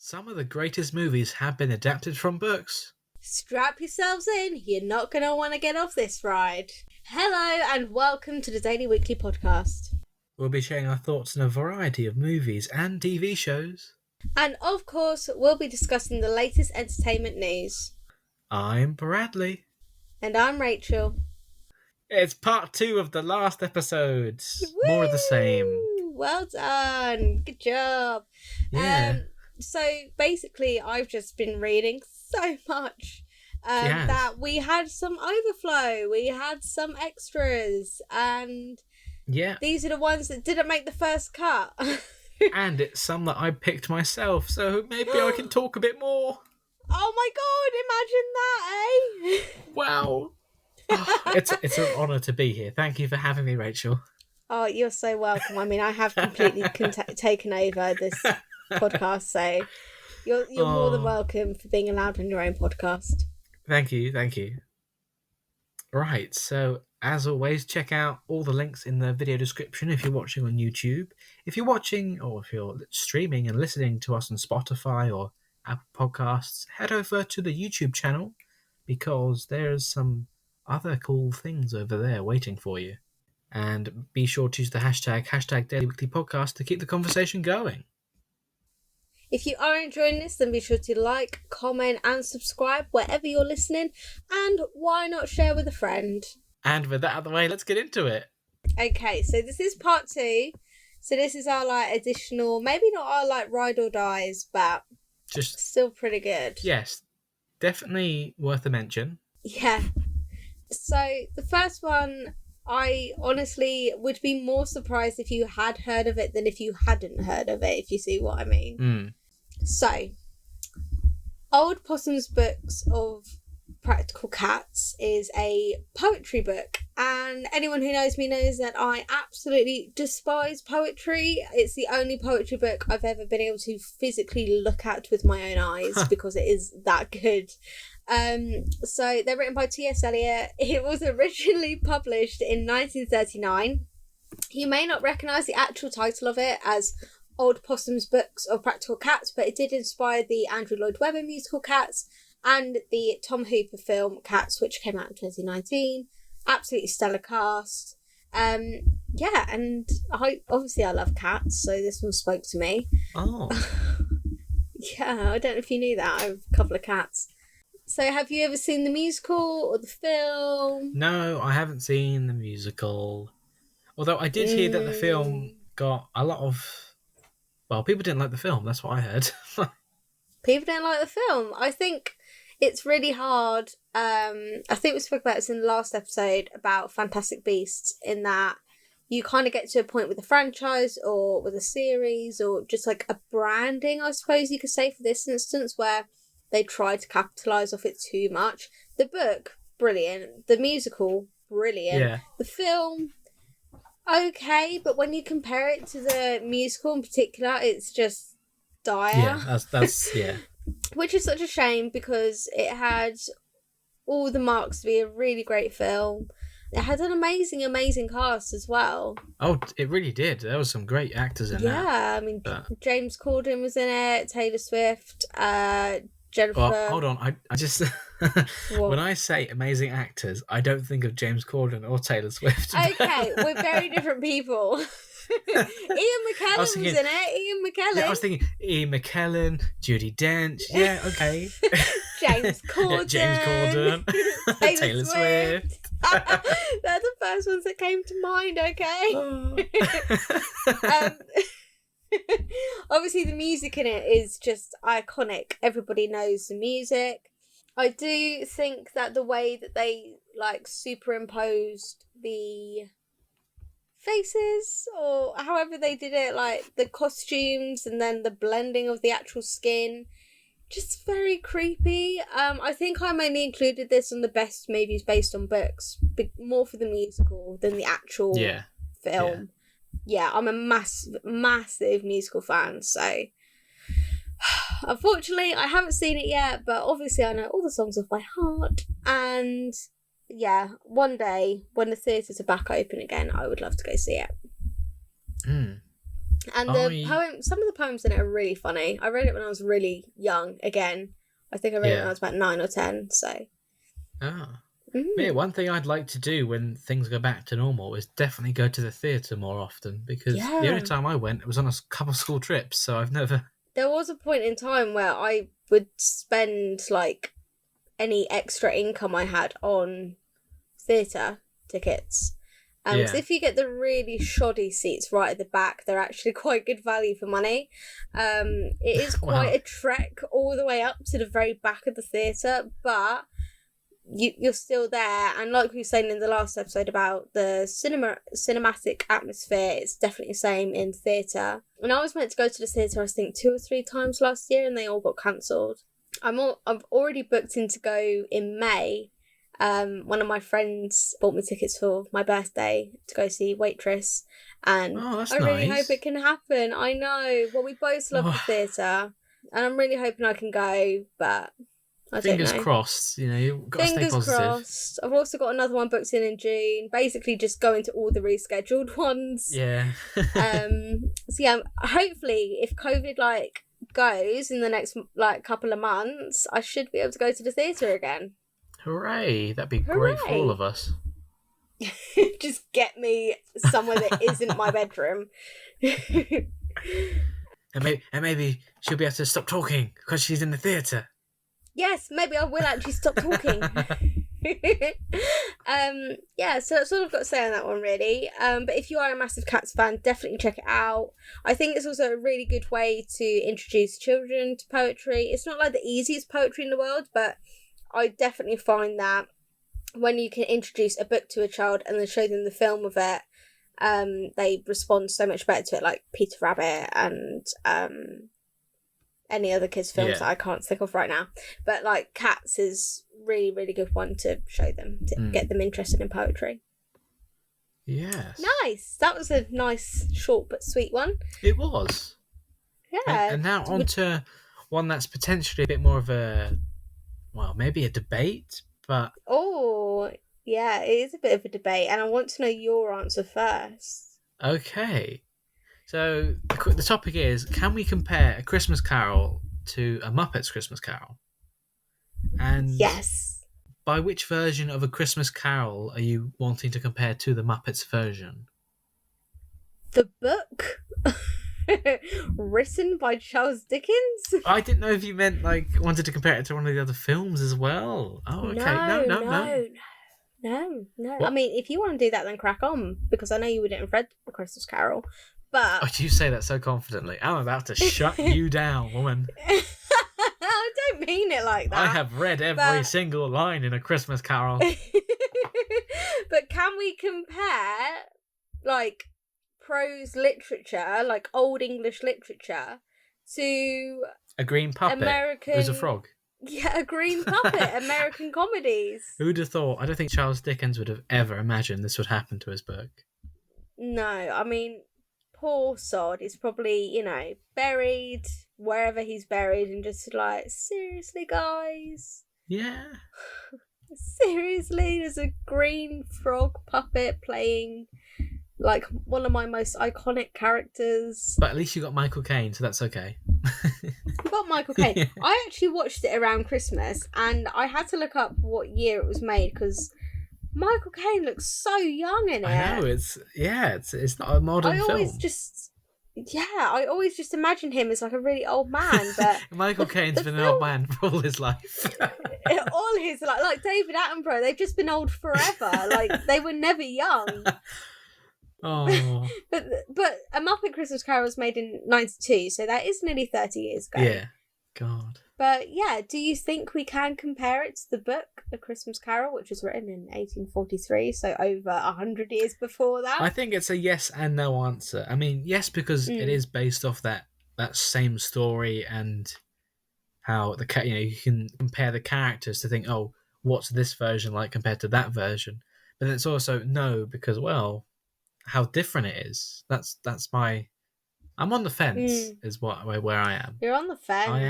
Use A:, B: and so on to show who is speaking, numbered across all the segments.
A: Some of the greatest movies have been adapted from books.
B: Strap yourselves in, you're not going to want to get off this ride. Hello and welcome to the Daily Weekly Podcast.
A: We'll be sharing our thoughts on a variety of movies and TV shows.
B: And of course, we'll be discussing the latest entertainment news.
A: I'm Bradley.
B: And I'm Rachel.
A: It's part 2 of the last episodes.
B: Woo!
A: More of the same.
B: Well done. Good job.
A: Yeah.
B: So basically, I've just been reading so much that we had some overflow. We had some extras. And these are the ones that didn't make the first cut.
A: And it's some that I picked myself, so maybe I can talk a bit more.
B: Oh my god, imagine that, eh?
A: Wow. It's an honour to be here. Thank you for having me, Rachel.
B: Oh, you're so welcome. I mean, I have completely taken over this podcast, so you're more than welcome for being allowed on your own podcast.
A: Thank you. Right, so as always, check out all the links in the video description if you're watching on YouTube. If you're watching or if you're streaming and listening to us on Spotify or Apple Podcasts, head over to the YouTube channel because there's some other cool things over there waiting for you. And be sure to use the hashtag Daily Weekly Podcast to keep the conversation going.
B: If you are enjoying this, then be sure to like, comment and subscribe wherever you're listening. And why not share with a friend?
A: And with that out of the way, let's get into it.
B: Okay, so this is part 2. So this is our additional, maybe not our ride or dies, but just still pretty good.
A: Yes, definitely worth a mention.
B: Yeah. So the first one, I honestly would be more surprised if you had heard of it than if you hadn't heard of it, if you see what I mean. So, Old Possum's Books of Practical Cats is a poetry book, and anyone who knows me knows that I absolutely despise poetry. It's the only poetry book I've ever been able to physically look at with my own eyes because it is that good. So they're written by T.S. Eliot. It was originally published in 1939. You may not recognise the actual title of it as Old Possum's Books of Practical Cats, but it did inspire the Andrew Lloyd Webber musical Cats and the Tom Hooper film Cats, which came out in 2019. Absolutely stellar cast. And I love cats, so this one spoke to me.
A: Oh.
B: Yeah, I don't know if you knew that. I have a couple of cats. So have you ever seen the musical or the film?
A: No, I haven't seen the musical. Although I did hear that the film got a lot of... Well, people didn't like the film, that's what I heard.
B: People don't like the film. I think it's really hard. I think we spoke about this in the last episode about Fantastic Beasts, in that you kind of get to a point with a franchise or with a series or just a branding, I suppose you could say, for this instance, where they tried to capitalise off it too much. The book, brilliant. The musical, brilliant.
A: Yeah.
B: The film, okay, but when you compare it to the musical in particular, it's just dire.
A: Yeah, that's yeah.
B: Which is such a shame because it had all the marks to be a really great film. It had an amazing cast as well.
A: Oh, it really did. There was some great actors in that.
B: Yeah, I mean, James Corden was in it, Taylor Swift, Jennifer...
A: Well, hold on, I just... When I say amazing actors, I don't think of James Corden or Taylor Swift.
B: Okay, we're very different people. Ian McKellen was in it. Ian McKellen.
A: Yeah, I was thinking Ian McKellen, Judi Dench. Yeah, okay.
B: James Corden.
A: Taylor Swift.
B: They're the first ones that came to mind, okay? Obviously the music in it is just iconic. Everybody knows the music. I do think that the way that they superimposed the faces, or however they did it, the costumes and then the blending of the actual skin, just very creepy. I think I mainly included this on the best movies based on books, but more for the musical than the actual film. Yeah, I'm a massive musical fan, so unfortunately I haven't seen it yet, but obviously I know all the songs off by heart, and yeah, one day when the theatres are back open again, I would love to go see it. And some of the poems in it are really funny. I read it when I was really young. Again, I think I read it when I was about 9 or 10. So.
A: Yeah, one thing I'd like to do when things go back to normal is definitely go to the theatre more often, because the only time I went, it was on a couple of school trips, so I've never...
B: There was a point in time where I would spend, like, any extra income I had on theatre tickets. Because if you get the really shoddy seats right at the back, they're actually quite good value for money. It is quite a trek all the way up to the very back of the theatre, but you're still there. And like we were saying in the last episode about the cinematic atmosphere, it's definitely the same in theatre. And I was meant to go to the theatre, I think 2 or 3 times last year, and they all got cancelled. I've already booked in to go in May. One of my friends bought me tickets for my birthday to go see Waitress, and I really hope it can happen. I know. Well, we both love the theatre, and I'm really hoping I can go, but I don't know.
A: Fingers crossed, you've got to stay positive.
B: Fingers crossed. I've also got another one booked in June, basically just going to all the rescheduled ones.
A: Yeah.
B: So yeah, hopefully if COVID goes in the next couple of months, I should be able to go to the theatre again.
A: Hooray! That'd be great for all of us.
B: Just get me somewhere that isn't my bedroom.
A: and maybe she'll be able to stop talking because she's in the theatre.
B: Yes, maybe I will actually stop talking. So that's all I've got to say on that one, really. But if you are a massive Cats fan, definitely check it out. I think it's also a really good way to introduce children to poetry. It's not like the easiest poetry in the world, but I definitely find that when you can introduce a book to a child and then show them the film of it, they respond so much better to it, like Peter Rabbit and any other kids' films that I can't think of right now. But like Cats is really, really good one to show them, to get them interested in poetry.
A: Yes.
B: Nice. That was a nice, short but sweet one.
A: It was.
B: Yeah.
A: And now on to one that's potentially a bit more of a... well, maybe a debate, but...
B: Oh, yeah, it is a bit of a debate, and I want to know your answer first.
A: Okay. So, the topic is, can we compare A Christmas Carol to A Muppets Christmas Carol? And
B: yes.
A: By which version of A Christmas Carol are you wanting to compare to the Muppets version?
B: The book? Written by Charles Dickens?
A: I didn't know if you meant wanted to compare it to one of the other films as well. Oh, okay. No.
B: What? I mean, if you want to do that, then crack on, because I know you wouldn't have read The Christmas Carol. But
A: oh, you say that so confidently. I'm about to shut you down, woman.
B: I don't mean it like that.
A: I have read every single line in A Christmas Carol.
B: But can we compare prose literature, like Old English literature, to
A: a green puppet
B: American...
A: who's a frog?
B: Yeah, a green puppet, American comedies.
A: Who'd have thought? I don't think Charles Dickens would have ever imagined this would happen to his book.
B: No, I mean, poor sod is probably, buried wherever he's buried and just seriously, guys?
A: Yeah.
B: Seriously, there's a green frog puppet playing... one of my most iconic characters.
A: But at least you got Michael Caine, so that's okay.
B: I got Michael Caine. Yeah. I actually watched it around Christmas, and I had to look up what year it was made, because Michael Caine looks so young in it.
A: I know, it's not a modern film.
B: I always just imagine him as a really old man, but...
A: Michael Caine's been an old man for all his life.
B: All his life. Like David Attenborough, they've just been old forever. They were never young.
A: Oh.
B: but A Muppet Christmas Carol was made in 92, so that is nearly 30 years ago.
A: Yeah. God.
B: But yeah, do you think we can compare it to the book A Christmas Carol, which was written in 1843, so over 100 years before that?
A: I think it's a yes and no answer. I mean, yes, because it is based off that same story, and how you can compare the characters to think, oh, what's this version like compared to that version? But then it's also no, because how different it is. That's my... I'm on the fence, is where I am.
B: You're on the fence.
A: I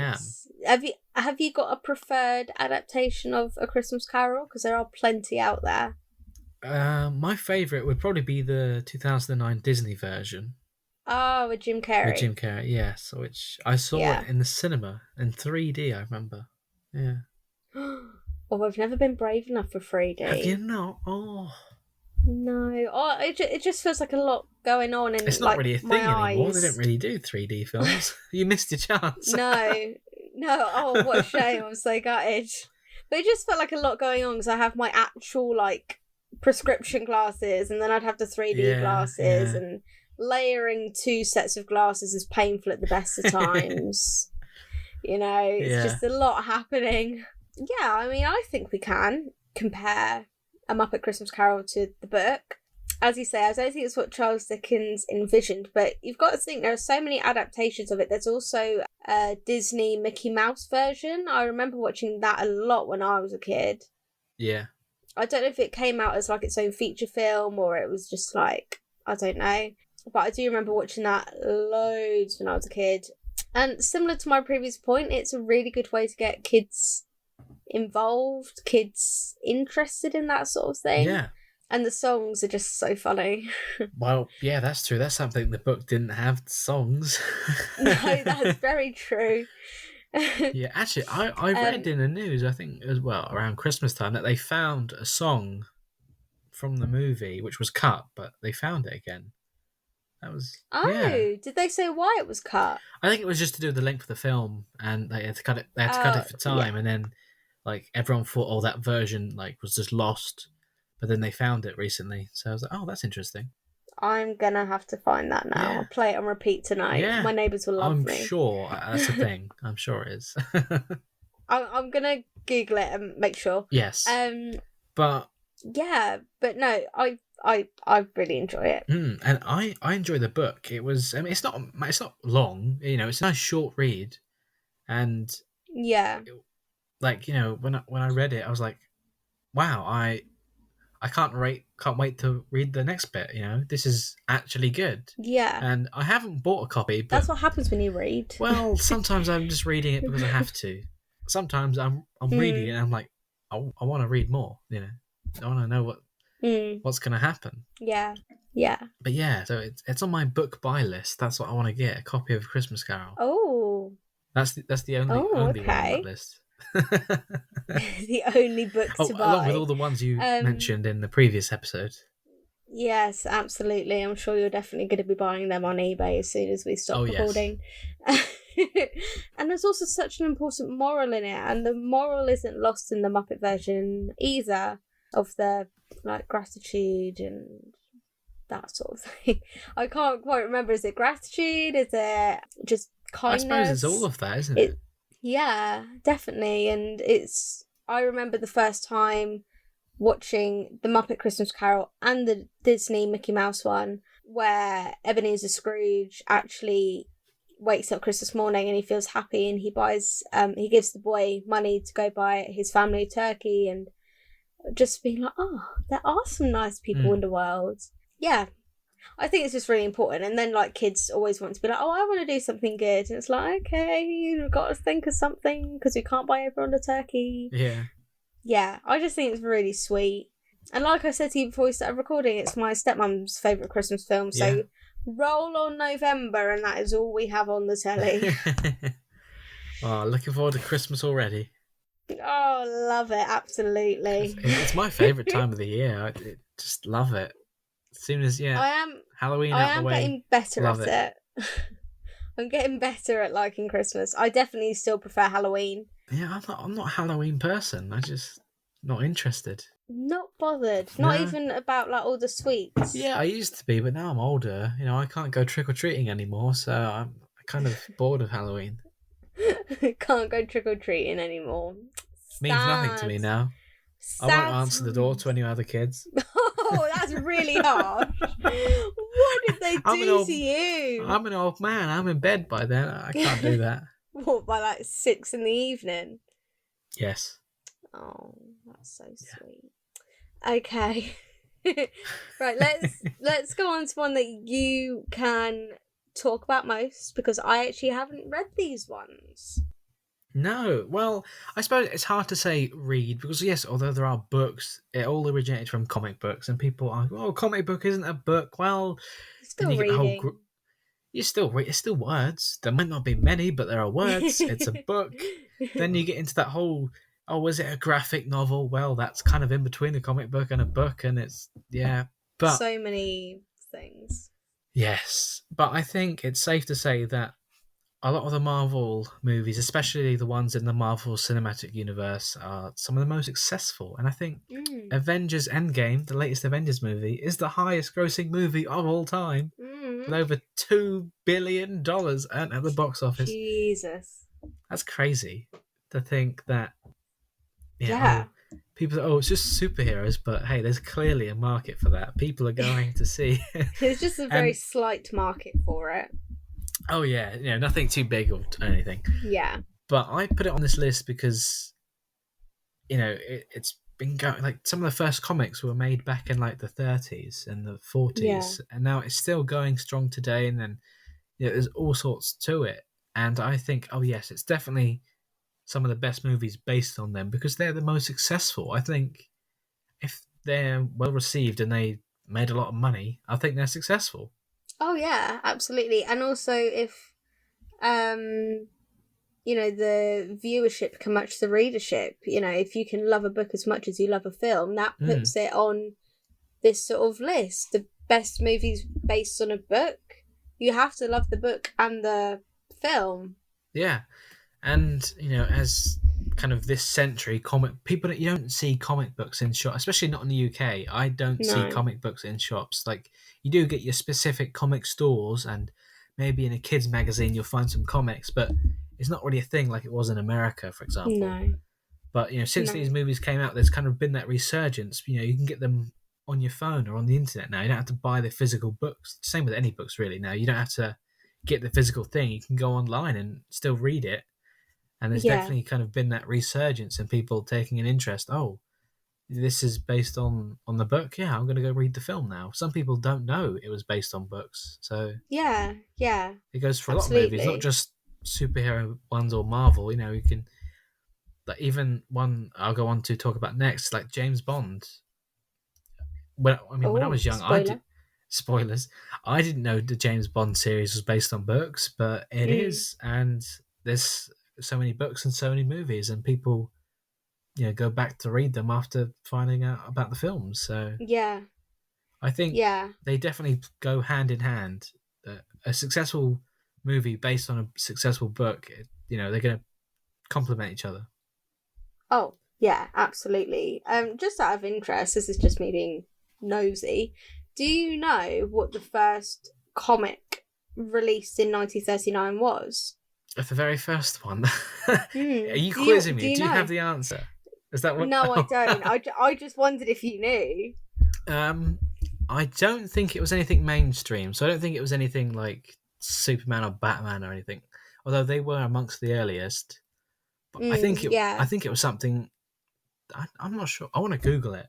A: am.
B: Have you got a preferred adaptation of A Christmas Carol? Because there are plenty out there.
A: My favourite would probably be the 2009 Disney version.
B: Oh, with Jim Carrey.
A: With Jim Carrey, yes. Which I saw it in the cinema in 3D, I remember. Yeah.
B: Oh, I've never been brave enough for 3D.
A: Have you not? Oh.
B: No. Oh, it just feels like a lot going on in
A: It's not really a thing anymore. They don't really do 3D films. You missed your chance.
B: No. Oh, what a shame. I'm so gutted. But it just felt like a lot going on because I have my actual, like, prescription glasses and then I'd have the 3D glasses and layering 2 sets of glasses is painful at the best of times. It's just a lot happening. Yeah, I mean, I think we can compare A Muppet Christmas Carol to the book. As you say, I don't think it's what Charles Dickens envisioned, but you've got to think there are so many adaptations of it. There's also a Disney Mickey Mouse version. I remember watching that a lot when I was a kid.
A: Yeah.
B: I don't know if it came out as like its own feature film or it was just like, I don't know. But I do remember watching that loads when I was a kid. And similar to my previous point, it's a really good way to get kids involved, kids interested in that sort of thing.
A: Yeah.
B: And the songs are just so funny.
A: Well, yeah, that's true. That's something the book didn't have songs.
B: No, that's very true.
A: Yeah, actually, I read in the news, I think as well, around Christmas time, that they found a song from the movie which was cut, but they found it again. That was
B: Did they say why it was cut?
A: I think it was just to do with the length of the film, and they had to cut it. They had to cut it for time, and then like everyone thought, that version like was just lost, but then they found it recently. So I was like, oh, that's interesting.
B: I'm gonna have to find that now.
A: Yeah.
B: I'll play it on repeat tonight.
A: Yeah.
B: My neighbours will love me.
A: I'm sure that's a thing. I'm sure it is.
B: I'm gonna Google it and make sure.
A: Yes. But
B: yeah, but no, I really enjoy it.
A: And I enjoy the book. It was. I mean, it's not long. It's a nice short read, and when I read it, I was like, wow, I can't wait to read the next bit. This is actually good.
B: Yeah.
A: And I haven't bought a copy. But,
B: that's what happens when you read.
A: Well, sometimes I'm just reading it because I have to. Sometimes I'm reading it and I'm like, I want to read more. I want to know what's going to happen.
B: Yeah.
A: But yeah, so it's on my book buy list. That's what I want to get, a copy of Christmas Carol.
B: Oh.
A: That's the only one on that list.
B: The only book to buy.
A: Along with all the ones you mentioned in the previous episode.
B: Yes, absolutely. I'm sure you're definitely going to be buying them on eBay as soon as we stop recording. Yes. And there's also such an important moral in it, and the moral isn't lost in the Muppet version either, of the gratitude and that sort of thing. I can't quite remember. Is it gratitude? Is it just kindness?
A: I suppose it's all of that, isn't it?
B: Yeah, definitely. And I remember the first time watching the Muppet Christmas Carol and the Disney Mickey Mouse one, where Ebenezer Scrooge actually wakes up Christmas morning and he feels happy and he buys he gives the boy money to go buy his family turkey, and just being like, oh, there are some nice people in the world. Yeah, I think it's just really important. And then kids always want to be like, oh, I want to do something good, and it's like, okay, you've got to think of something because we can't buy everyone a turkey. Yeah, I just think it's really sweet. And like I said to you before we started recording, it's my stepmom's favourite Christmas film, so roll on November and that is all we have on the telly.
A: Oh, looking forward to Christmas already.
B: Oh, love it, absolutely.
A: It's my favourite time of the year. I just love it. As soon as Halloween out the way.
B: I am getting better at it. I'm getting better at liking Christmas. I definitely still prefer Halloween.
A: Yeah, I'm not a Halloween person. I'm just not interested.
B: Not bothered. Not even about all the sweets.
A: Yeah, I used to be, but now I'm older. I can't go trick or treating anymore, so I'm kind of bored of Halloween.
B: Can't go trick or treating anymore.
A: Means nothing to me now. I won't answer the door to any other kids.
B: Oh, that's really harsh. What did they do to you?
A: I'm an old man. I'm in bed by then. I can't do that.
B: What, by 6 p.m?
A: Yes.
B: Oh, that's so sweet. Okay. Right, let's go on to one that you can talk about most, because I actually haven't read these ones.
A: No, well, I suppose it's hard to say read, because yes, although there are books, it all originated from comic books, and people are, comic book isn't a book. Well,
B: still reading.
A: it's still words. There might not be many, but there are words. It's a book. Then you get into that whole, oh, was it a graphic novel? Well, that's kind of in between a comic book and a book, and it's, yeah. But
B: so many things.
A: yes, but I think it's safe to say that a lot of the Marvel movies, especially the ones in the Marvel Cinematic Universe, are some of the most successful. And I think Avengers Endgame, the latest Avengers movie, is the highest grossing movie of all time, with over $2 billion earned at the box office.
B: Jesus.
A: That's crazy to think that,
B: Yeah.
A: people, it's just superheroes, but hey, there's clearly a market for that. People are going to see.
B: There's just a very slight market for it.
A: Oh yeah, nothing too big or anything.
B: Yeah.
A: But I put it on this list because, it's been going, like, some of the first comics were made back in like the 30s and the 40s, and now it's still going strong today. And then there's all sorts to it, and I think, oh yes, it's definitely some of the best movies based on them because they're the most successful. I think if they're well received and they made a lot of money, I think they're successful.
B: Oh yeah, absolutely. And also if the viewership can match the readership, if you can love a book as much as you love a film, that puts it on this sort of list. The best movies based on a book. You have to love the book and the film.
A: Yeah. And, as kind of this century, you don't see comic books in shops, especially not in the UK. I don't see comic books in shops. Like, you do get your specific comic stores, and maybe in a kids magazine you'll find some comics, but it's not really a thing like it was in America, for example.
B: No.
A: But, since these movies came out, there's kind of been that resurgence. You can get them on your phone or on the internet now. You don't have to buy the physical books. Same with any books, really, now. You don't have to get the physical thing. You can go online and still read it. And there's definitely kind of been that resurgence in people taking an interest. Oh, this is based on the book. Yeah, I'm going to go read the film now. Some people don't know it was based on books. So
B: yeah.
A: It goes for a lot of movies, not just superhero ones or Marvel. You can, like, even one I'll go on to talk about next, like James Bond. When I was young, spoilers. I didn't know the James Bond series was based on books, but it is, and there's so many books and so many movies, and people go back to read them after finding out about the films. So I think they definitely go hand in hand. A successful movie based on a successful book, they're going to complement each other.
B: Oh yeah, absolutely. Just out of interest, this is just me being nosy, do you know what the first comic released in 1939 was?
A: The very first one. Are you quizzing me? Do you have the answer? Is that what?
B: No, I don't. I just wondered if you knew.
A: I don't think it was anything mainstream, so I don't think it was anything like Superman or Batman or anything. Although they were amongst the earliest. But I think it was something. I'm not sure. I want to Google it.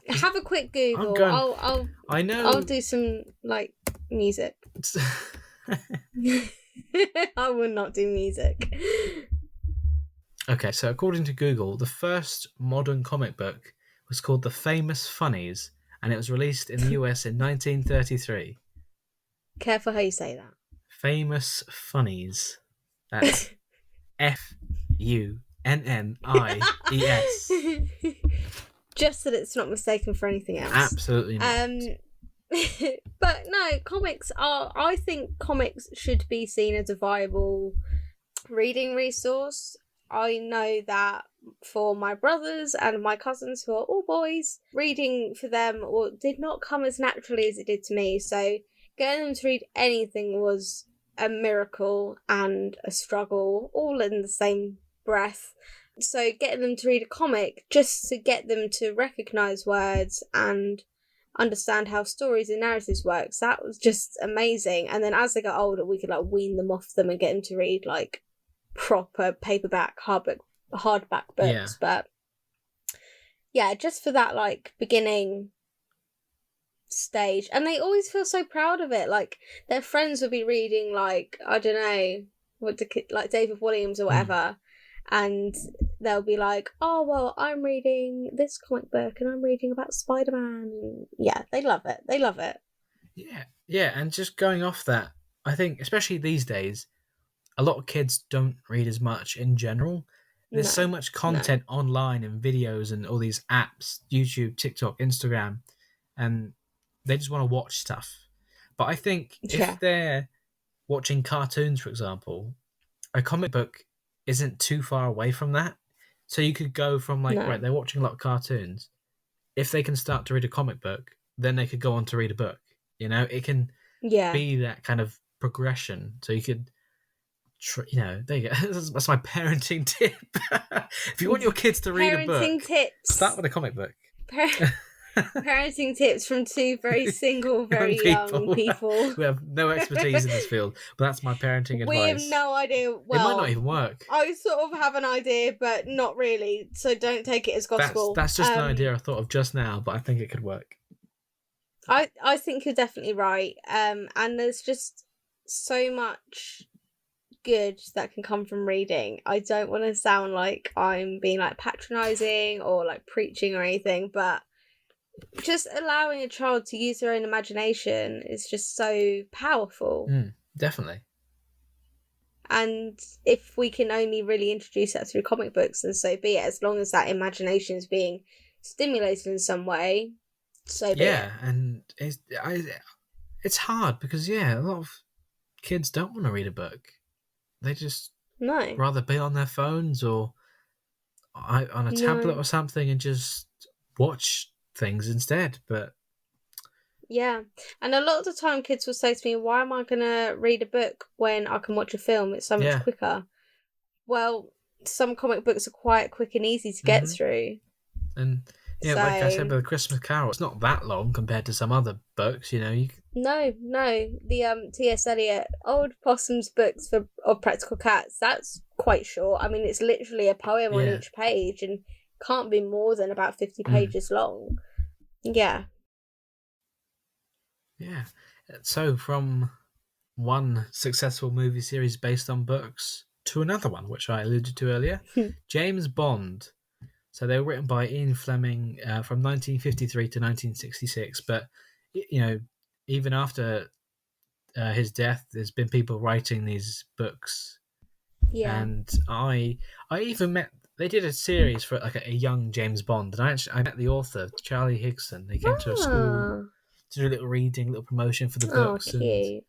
B: Have a quick Google.
A: I know.
B: I'll do some music. I will not do music.
A: Okay, so according to Google, the first modern comic book was called The Famous Funnies, and it was released in the US in 1933.
B: Careful how you say that.
A: Famous Funnies. That's Funnies.
B: Just that it's not mistaken for anything else.
A: Absolutely not.
B: But no, I think comics should be seen as a viable reading resource. I know that for my brothers and my cousins, who are all boys, reading for them did not come as naturally as it did to me. So getting them to read anything was a miracle and a struggle, all in the same breath. So getting them to read a comic, just to get them to recognise words and understand how stories and narratives works, that was just amazing. And then as they got older, we could wean them off them and get them to read proper paperback hardback books. But yeah, just for that beginning stage, and they always feel so proud of it. Their friends would be reading I don't know what David Williams or whatever, and they'll be like, oh well, I'm reading this comic book and I'm reading about Spider-Man. Yeah, they love it. Yeah,
A: and just going off that, I think, especially these days, a lot of kids don't read as much in general. There's so much content online and videos and all these apps, YouTube, TikTok, Instagram, and they just want to watch stuff. But I think if they're watching cartoons, for example, a comic book isn't too far away from that. So you could go from right, they're watching a lot of cartoons. If they can start to read a comic book, then they could go on to read a book. It can be that kind of progression. So you could, there you go. That's my parenting tip. If you want your kids to read a book, start with a comic book.
B: Parenting tips from two very single, very young people
A: who have no expertise in this field. But that's my parenting advice.
B: We have no idea. Well,
A: it might not even work.
B: I sort of have an idea, but not really. So don't take it as gospel.
A: That's just an idea I thought of just now, but I think it could work.
B: I think you're definitely right. And there's just so much good that can come from reading. I don't want to sound like I'm being patronizing or preaching or anything, but just allowing a child to use their own imagination is just so powerful.
A: Definitely.
B: And if we can only really introduce that through comic books, then so be it, as long as that imagination is being stimulated in some way, so be it.
A: Yeah, and it's hard because, a lot of kids don't want to read a book. They just rather be on their phones or on a tablet or something and just watch things instead. But
B: and a lot of the time kids will say to me, why am I gonna read a book when I can watch a film? It's so much quicker. Well, some comic books are quite quick and easy to get through,
A: and like I said with Christmas Carol, it's not that long compared to some other books.
B: No, the T.S. Eliot Old Possum's books of Practical Cats, that's quite short. I mean, it's literally a poem on each page and can't be more than about 50 pages long. Yeah.
A: So from one successful movie series based on books to another one, which I alluded to earlier, James Bond. So they were written by Ian Fleming from 1953 to 1966. But, even after his death, there's been people writing these books.
B: Yeah.
A: And I even met... They did a series for a young James Bond. And I met the author, Charlie Higson. They came to a school to do a little reading, a little promotion for the books.
B: Cute.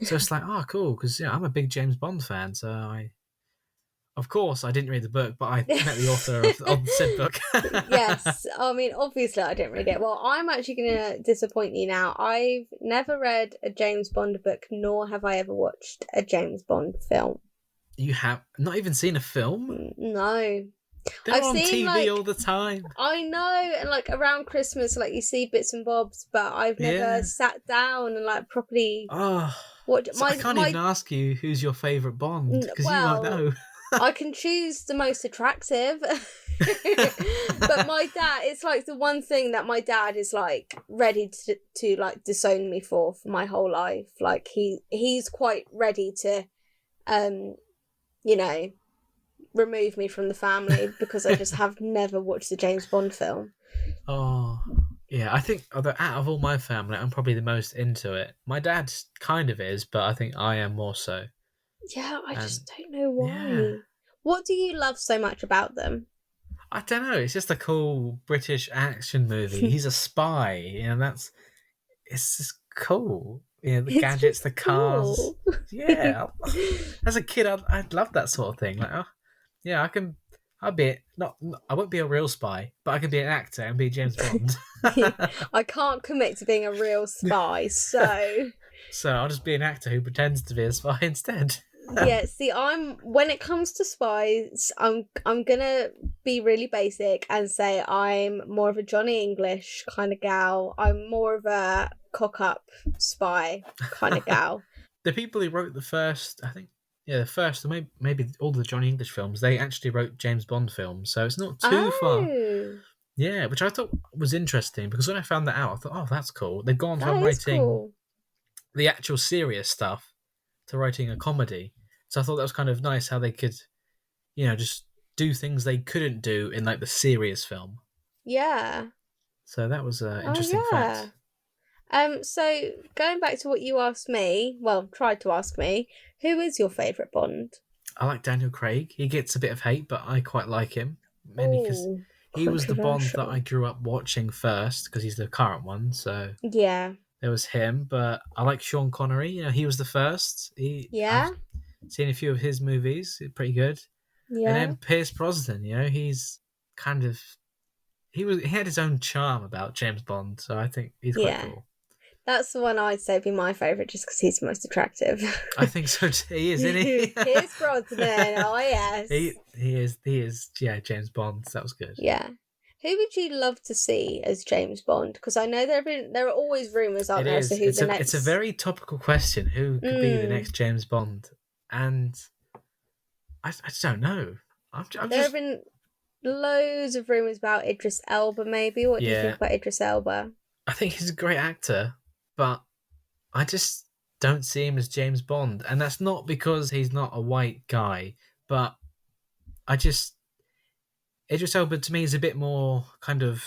A: And so it's cool, because I'm a big James Bond fan. So of course, I didn't read the book, but I met the author of the said book.
B: Yes, I mean, obviously I didn't read it. Well, I'm actually going to disappoint you now. I've never read a James Bond book, nor have I ever watched a James Bond film.
A: You have not even seen a film?
B: No.
A: They're on TV all the time.
B: I know, and around Christmas, you see bits and bobs, but I've never sat down and properly watched.
A: I can't even ask you who's your favourite Bond, because you won't know.
B: I can choose the most attractive. But my dad, it's the one thing that my dad is ready to disown me for my whole life. He's quite ready to remove me from the family because I just have never watched the James Bond film.
A: Oh, yeah, I think out of all my family, I'm probably the most into it. My dad kind of is, but I think I am more so.
B: Yeah, I just don't know why. Yeah. What do you love so much about them?
A: I don't know. It's just a cool British action movie. He's a spy, it's just cool. The gadgets, the cars. Cool. Yeah. As a kid, I'd love that sort of thing. I won't be a real spy, but I can be an actor and be James Bond.
B: I can't commit to being a real spy, so...
A: So I'll just be an actor who pretends to be a spy instead.
B: Yeah, see, when it comes to spies, I'm gonna be really basic and say I'm more of a Johnny English kind of gal. I'm more of a cock-up spy kind of gal.
A: The people who wrote the first, maybe all the Johnny English films, they actually wrote James Bond films, so it's not too far. Yeah, which I thought was interesting, because when I found that out, I thought, oh, that's cool. They've gone from writing the actual serious stuff to writing a comedy. So I thought that was kind of nice how they could, just do things they couldn't do in the serious film.
B: Yeah.
A: So that was an interesting fact.
B: So going back to what you asked me, well, tried to ask me, who is your favourite Bond?
A: I like Daniel Craig. He gets a bit of hate, but I quite like him. Mainly because
B: Oh,
A: he was the Bond that I
B: controversial.
A: grew up watching first, because he's the current one. So
B: Yeah.
A: there was him. But I like Sean Connery. You know, he was the first. I've
B: Yeah?
A: seen a few of his movies. Pretty good. And
B: Yeah?
A: then Pierce Brosnan. You know, he's kind of he had his own charm about James Bond. So I think he's quite
B: Yeah.
A: cool.
B: That's the one I'd say be my favourite just because he's the most attractive.
A: I think so too. He is, isn't he?
B: Pierce Brosnan, oh yes.
A: He is. Yeah, James Bond. That was good.
B: Yeah. Who would you love to see as James Bond? Because I know there are always rumours, aren't
A: It
B: there, as to
A: is.
B: who the next...
A: It's a very topical question. Who could be the next James Bond? And I just don't know.
B: There have been loads of rumours about Idris Elba, maybe. What do you think about Idris Elba?
A: I think he's a great actor, but I just don't see him as James Bond. And that's not because he's not a white guy, but Idris Elba to me is a bit more kind of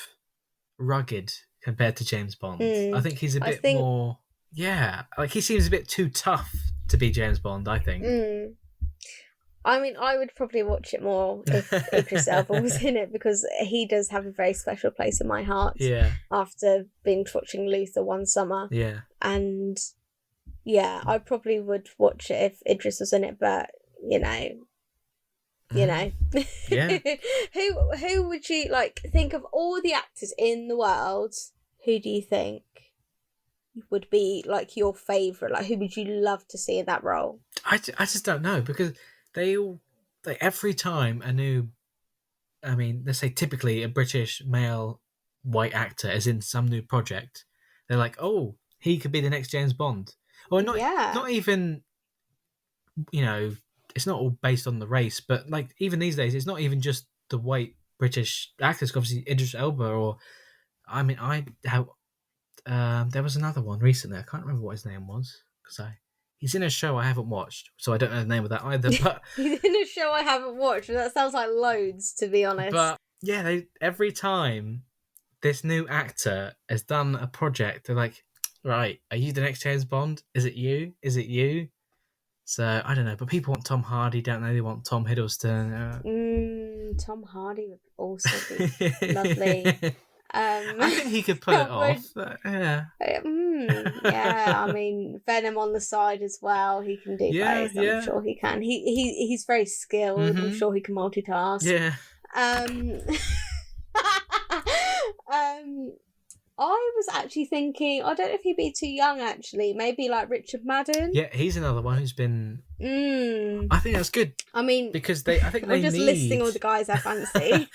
A: rugged compared to James Bond. I think he's a bit more... Yeah, like he seems a bit too tough to be James Bond, I think.
B: I mean, I would probably watch it more if Idris Elba was in it, because he does have a very special place in my heart.
A: Yeah.
B: After binge watching Luther one summer.
A: Yeah.
B: And yeah, I probably would watch it if Idris was in it, but you know.
A: Yeah.
B: Who would you think of all the actors in the world? Who do you think would be your favourite? Like, who would you love to see in that role?
A: I just don't know, because every time a new, I mean, let's say typically a British male white actor is in some new project, they're like, oh, he could be the next James Bond. Or not even, you know, it's not all based on the race, but even these days, it's not even just the white British actors. Obviously, Idris Elba, or I mean, there was another one recently. I can't remember what his name was, because he's in a show I haven't watched, so I don't know the name of that either. But
B: he's in a show I haven't watched, and that sounds like loads, to be honest.
A: But yeah, every time this new actor has done a project, they're like, right, are you the next James Bond? Is it you? Is it you? So I don't know, but people want Tom Hardy, don't they? They want Tom Hiddleston.
B: Tom Hardy would also be lovely.
A: I think he could pull it off. Yeah.
B: Yeah, I mean, Venom on the side as well. He can do both. I'm sure he can. He's very skilled. Mm-hmm. I'm sure he can multitask.
A: Yeah.
B: I was actually thinking, I don't know if he'd be too young, actually. Maybe like Richard Madden.
A: Yeah, he's another one who's been... I think that's good.
B: I mean...
A: Because I'm
B: just listing all the guys I fancy.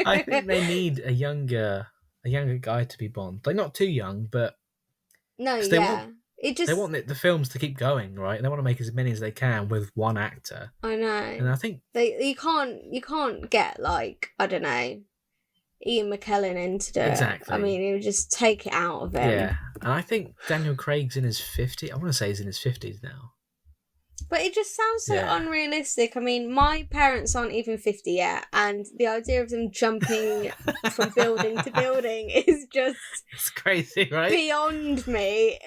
A: I think they need a younger guy to be Bond. Like, not too young, but...
B: No, yeah.
A: They want the films to keep going, right? They want to make as many as they can with one actor.
B: I know.
A: And I think...
B: You can't get, I don't know... Ian McKellen in to do it.
A: Exactly.
B: I mean, it would just take it out of him.
A: Yeah, and I think Daniel Craig's in his 50s. I want to say he's in his 50s now.
B: But it just sounds so unrealistic. I mean, my parents aren't even 50 yet, and the idea of them jumping from building to building is just...
A: It's crazy, right?
B: Beyond me.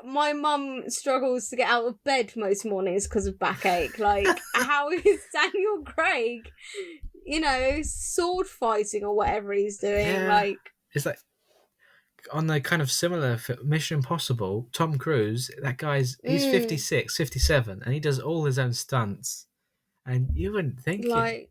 B: My mum struggles to get out of bed most mornings because of backache. How is Daniel Craig... sword fighting or whatever he's doing.
A: Yeah. It's on the kind of similar Mission Impossible, Tom Cruise, that guy's, he's 56, 57, and he does all his own stunts. And you wouldn't think
B: my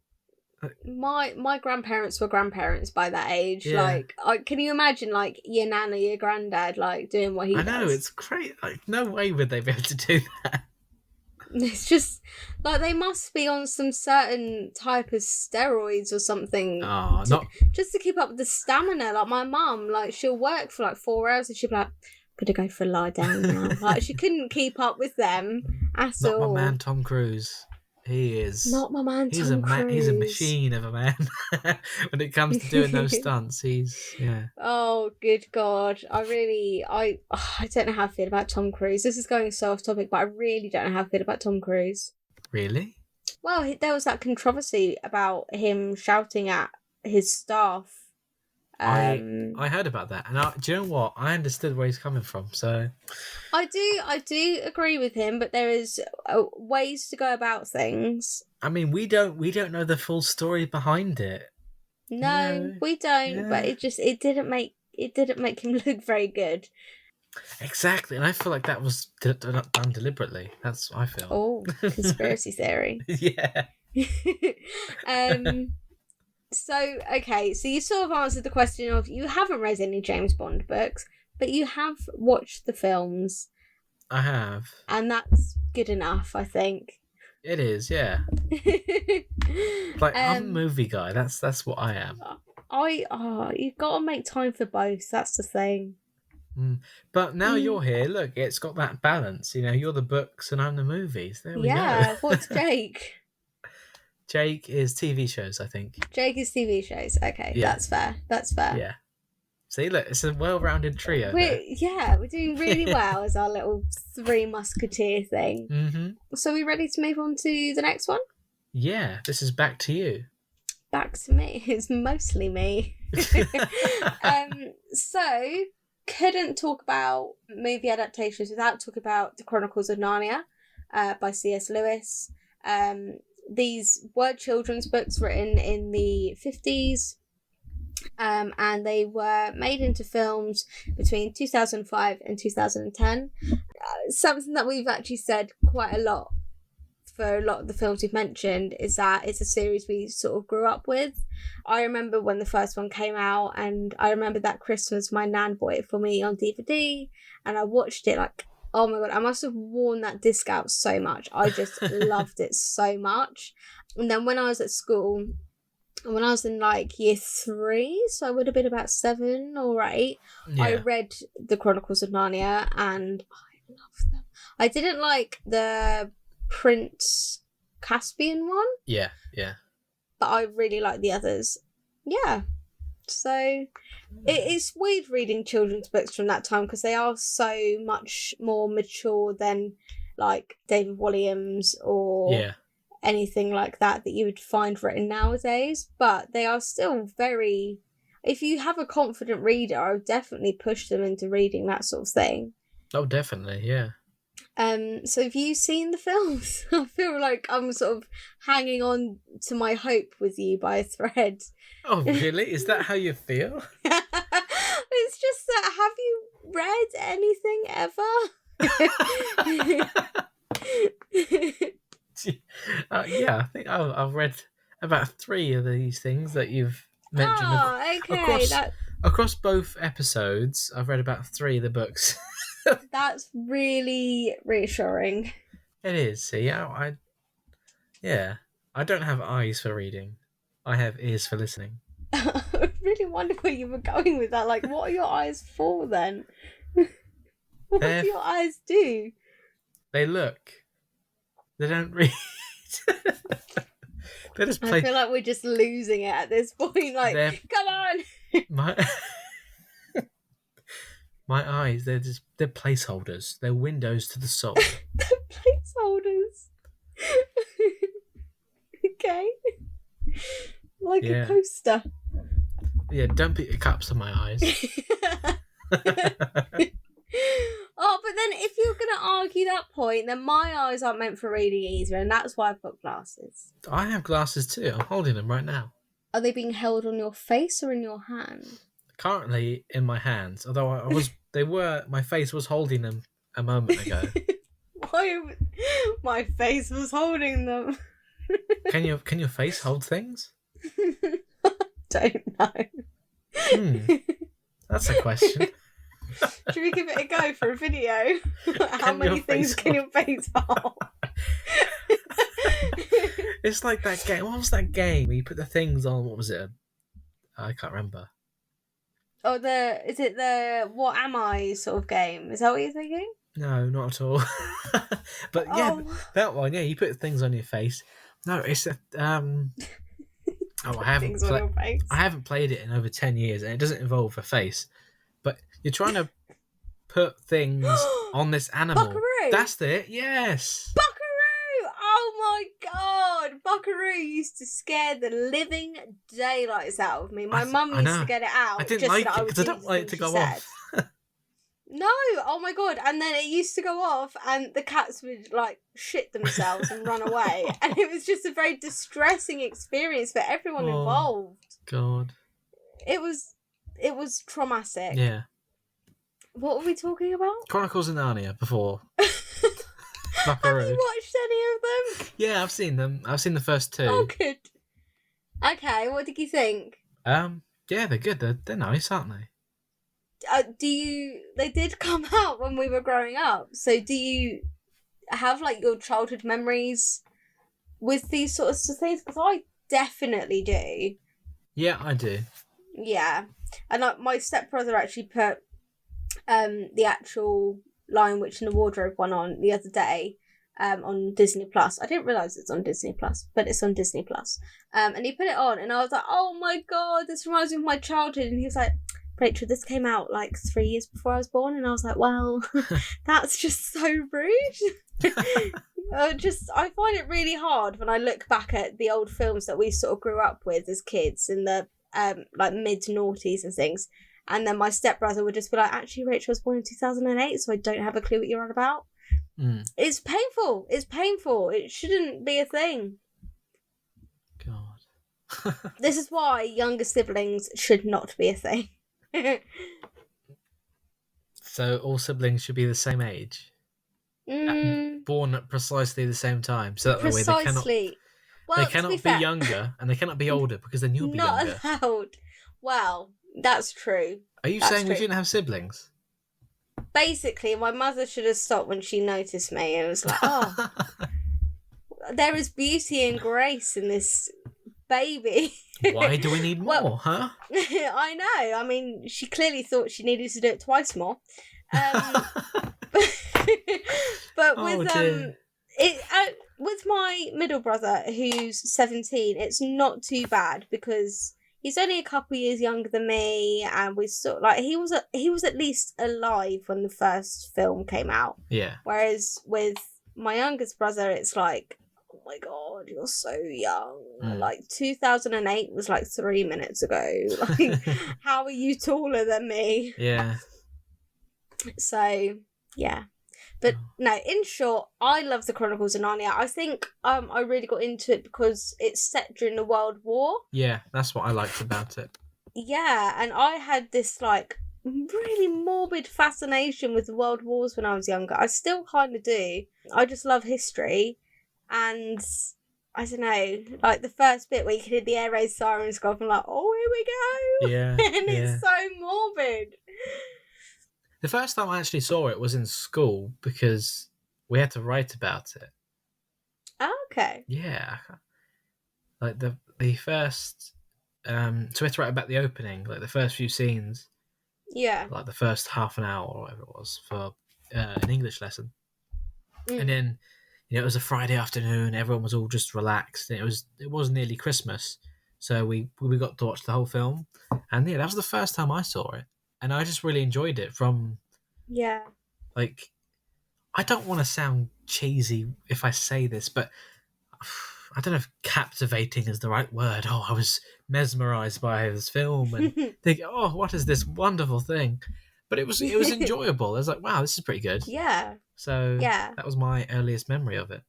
B: grandparents were grandparents by that age.
A: Yeah.
B: Can you imagine your nana, your granddad, doing what he does?
A: I know, it's great. No way would they be able to do that.
B: It's just they must be on some certain type of steroids or something. Just to keep up with the stamina. My mum, she'll work for 4 hours and she'll be like, I'm gonna go for a lie down now. She couldn't keep up with them at all.
A: Not my man Tom Cruise. He is
B: not my man. He's a
A: machine of a man. When it comes to doing those stunts,
B: Oh, good God! I don't know how I feel about Tom Cruise. This is going so off topic, but I really don't know how I feel about Tom Cruise.
A: Really?
B: Well, there was that controversy about him shouting at his staff
A: I heard about that, and do you know what? I understood where he's coming from. So
B: I do agree with him, but there is ways to go about things.
A: I mean, we don't know the full story behind it.
B: No, we don't.
A: Yeah.
B: But it didn't make him look very good.
A: Exactly, and I feel like that was done deliberately. That's what I feel.
B: Oh, conspiracy theory.
A: Yeah.
B: So, okay, so you sort of answered the question of you haven't read any James Bond books, but you have watched the films.
A: I have.
B: And that's good enough, I think.
A: It is, yeah. Like, I'm a movie guy. That's what I am.
B: You've got to make time for both. That's the thing.
A: But now you're here. Look, it's got that balance. You know, you're the books and I'm the movies. There we go.
B: Yeah, what's Jake?
A: Jake is TV shows, I think.
B: Jake is TV shows. Okay, yeah. That's fair.
A: Yeah. See, look, it's a well-rounded trio.
B: We're doing really well as our little Three Musketeer thing.
A: Mm-hmm.
B: So we ready to move on to the next one?
A: Yeah, this is back to you.
B: Back to me. It's mostly me. So, couldn't talk about movie adaptations without talking about the Chronicles of Narnia by C.S. Lewis. These were children's books written in the 50s, and they were made into films between 2005 and 2010. Something that we've actually said quite a lot for a lot of the films we've mentioned is that it's a series we sort of grew up with. I remember when the first one came out, and I remember that Christmas my nan bought it for me on DVD, and I watched it like, oh my god, I must have worn that disc out so much. I just loved it so much. And then when I was at school, when I was in like year 3, so I would have been about 7 or 8, I read the Chronicles of Narnia and I loved them. I didn't like the Prince Caspian one.
A: Yeah.
B: But I really like the others. Yeah. So it's weird reading children's books from that time because they are so much more mature than like David Walliams or anything like that you would find written nowadays. But they are still very... If you have a confident reader, I would definitely push them into reading that sort of thing.
A: Oh, definitely, yeah.
B: So have you seen the films? I feel like I'm sort of hanging on to my hope with you by a thread.
A: Oh, really? Is that how you feel?
B: It's just that, have you read anything ever?
A: Yeah, I think I've read about 3 of these things that you've mentioned.
B: Oh, okay.
A: Across both episodes, I've read about 3 of the books.
B: That's really reassuring.
A: It is. See, I don't have eyes for reading. I have ears for listening.
B: I really wonder where you were going with that. Like, what are your eyes for then? What do your eyes do?
A: They look. They don't read. They just play.
B: I feel like we're just losing it at this point. Like, come on!
A: My eyes, they're placeholders. They're windows to the soul.
B: They're placeholders. Okay. Like a coaster.
A: Yeah, don't put your cups on my eyes.
B: Oh, but then if you're going to argue that point, then my eyes aren't meant for reading either, and that's why I've got glasses.
A: I have glasses too. I'm holding them right now.
B: Are they being held on your face or in your hand?
A: Currently in my hands, although my face was holding them a moment ago.
B: Why? My face was holding them.
A: Can your face hold things?
B: Don't know.
A: That's a question.
B: Should we give it a go for a video? How many things can your face hold?
A: It's like that game. What was that game where you put the things on? What was it? I can't remember.
B: Oh, is it the What Am I sort of game? Is that what you're thinking?
A: No, not at all. But yeah, that one. Yeah, you put things on your face. No, it's a I haven't played it in over 10 years, and it doesn't involve a face. But you're trying to put things on this animal.
B: Buckaroo.
A: That's it. Yes.
B: Buckaroo! Oh my god! Buckaroo used to scare the living daylights out of me. My mum used to get it out.
A: I didn't
B: just
A: like
B: so that
A: it
B: I would
A: because I
B: do
A: don't
B: the
A: like it
B: thing
A: to
B: she
A: go
B: said.
A: off.
B: No, oh my god. And then it used to go off and the cats would like shit themselves and run away. And it was just a very distressing experience for everyone involved.
A: God.
B: It was traumatic.
A: Yeah.
B: What were we talking about?
A: Chronicles of Narnia before.
B: Have you watched any of them?
A: Yeah, I've seen them. I've seen the first 2.
B: Oh, good. Okay, what did you think?
A: Yeah, they're good. They're nice, aren't they?
B: They did come out when we were growing up, so do you have like your childhood memories with these sort of things? Because I definitely do.
A: Yeah, I do.
B: Yeah, and my stepbrother actually put the actual Lion Witch in the Wardrobe one on the other day on Disney Plus. I didn't realise it's on Disney Plus, but it's on Disney Plus. And he put it on and I was like, oh my god, this reminds me of my childhood. And he was like, Rachel, this came out like 3 years before I was born. And I was like, well, that's just so rude. I find it really hard when I look back at the old films that we sort of grew up with as kids in the like mid-noughties and things. And then my stepbrother would just be like, actually, Rachel was born in 2008, so I don't have a clue what you're on about. It's painful. It's painful. It shouldn't be a thing.
A: God.
B: This is why younger siblings should not be a thing.
A: So all siblings should be the same age? Born at precisely the same time. So that
B: Precisely.
A: They cannot be younger and they cannot be older because then you'll be younger.
B: Not allowed. Well, that's true.
A: Are you saying we shouldn't have siblings?
B: Basically, my mother should have stopped when she noticed me and was like, oh, there is beauty and grace in this baby.
A: Why do we need more, huh?
B: I know. I mean, she clearly thought she needed to do it twice more. But with my middle brother, who's 17, it's not too bad because he's only a couple years younger than me, and we sort of, like he was at least alive when the first film came out.
A: Yeah.
B: Whereas with my youngest brother, it's like, oh my god, you're so young. Like 2008 was like 3 minutes ago. Like, how are you taller than me?
A: Yeah.
B: So yeah. But no, in short, I love the Chronicles of Narnia. I think I really got into it because it's set during the World War.
A: Yeah, that's what I liked about it.
B: Yeah, and I had this like really morbid fascination with the World Wars when I was younger. I still kind of do. I just love history, and I don't know, like the first bit where you can hear the air raid sirens go off, I'm like, oh, here we go.
A: Yeah,
B: and it's so morbid.
A: The first time I actually saw it was in school because we had to write about it.
B: Oh, okay.
A: Yeah. Like the first... so we had to write about the opening, like the first few scenes.
B: Yeah.
A: Like the first half an hour or whatever it was for an English lesson. And then, it was a Friday afternoon, everyone was all just relaxed. And it was nearly Christmas. So we got to watch the whole film. And yeah, that was the first time I saw it. And I just really enjoyed it from... Yeah. Like, I don't want to sound cheesy if I say this, but I don't know if captivating is the right word. Oh, I was mesmerised by this film and think, oh, what is this wonderful thing? But it was enjoyable. I was like, wow, this is pretty good.
B: Yeah.
A: So that was my earliest memory of it.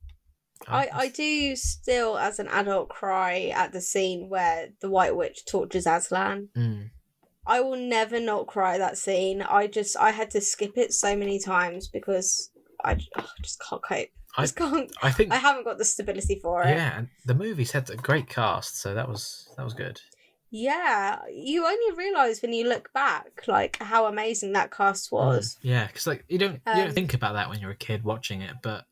B: I do still, as an adult, cry at the scene where the White Witch tortures Aslan. I will never not cry at that scene. I had to skip it so many times because I just can't cope. I haven't got the stability for it.
A: Yeah, and the movie's had a great cast, so that was good.
B: Yeah, you only realise when you look back, like, how amazing that cast was.
A: Yeah, because like you don't think about that when you're a kid watching it, but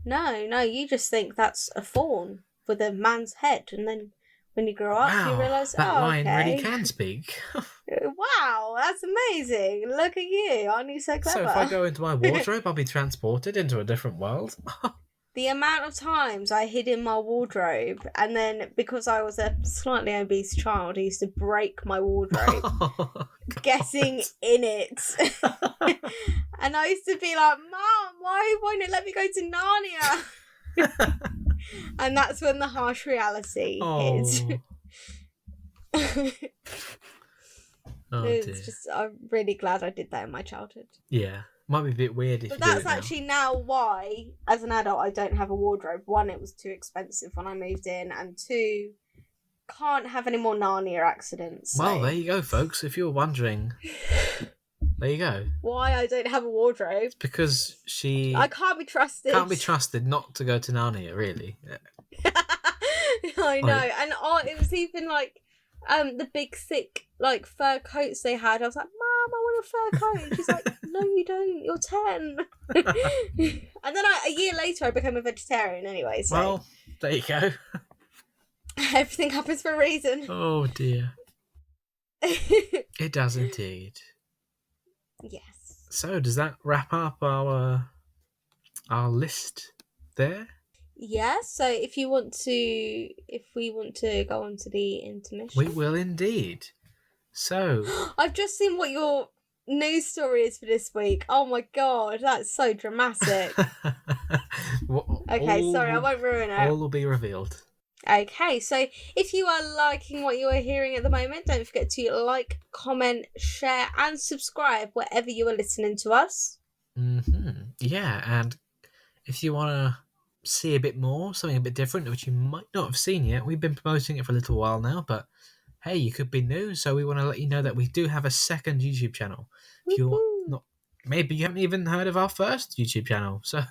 B: no, you just think that's a fawn with a man's head, and then when you grow up, you realise,
A: that lion really can speak.
B: Wow, that's amazing. Look at you. Aren't you so clever?
A: So if I go into my wardrobe, I'll be transported into a different world.
B: The amount of times I hid in my wardrobe, and then because I was a slightly obese child, I used to break my wardrobe, getting in it. And I used to be like, Mom, why won't it let me go to Narnia? And that's when the harsh reality hits.
A: Dear.
B: I'm really glad I did that in my childhood.
A: Yeah. Might be a bit weird if
B: but
A: you do it
B: that's actually now why, as an adult, I don't have a wardrobe. One, it was too expensive when I moved in, and two, can't have any more Narnia accidents. So.
A: Well, there you go, folks. If you were wondering, there you go.
B: Why I don't have a wardrobe?
A: It's because
B: I can't be trusted.
A: Can't be trusted not to go to Narnia, really.
B: I know, and it was even like the big thick like fur coats they had. I was like, Mum, I want a fur coat. And she's like, no, you don't. You're 10. And then a year later, I became a vegetarian anyway. So.
A: Well, there you go.
B: Everything happens for a reason.
A: Oh dear. It does indeed.
B: Yes.
A: So does that wrap up our list there?
B: Yeah, so if we want to go on to the intermission.
A: We will indeed. So
B: I've just seen what your news story is for this week. Oh my god, that's so dramatic. Okay, sorry, I won't ruin it.
A: All will be revealed.
B: Okay, so if you are liking what you are hearing at the moment, don't forget to like, comment, share, and subscribe wherever you are listening to us.
A: Yeah, and if you want to see a bit more, something a bit different, which you might not have seen yet, we've been promoting it for a little while now, but hey, you could be new, so we want to let you know that we do have a second YouTube channel. If you're not, maybe you haven't even heard of our first YouTube channel, so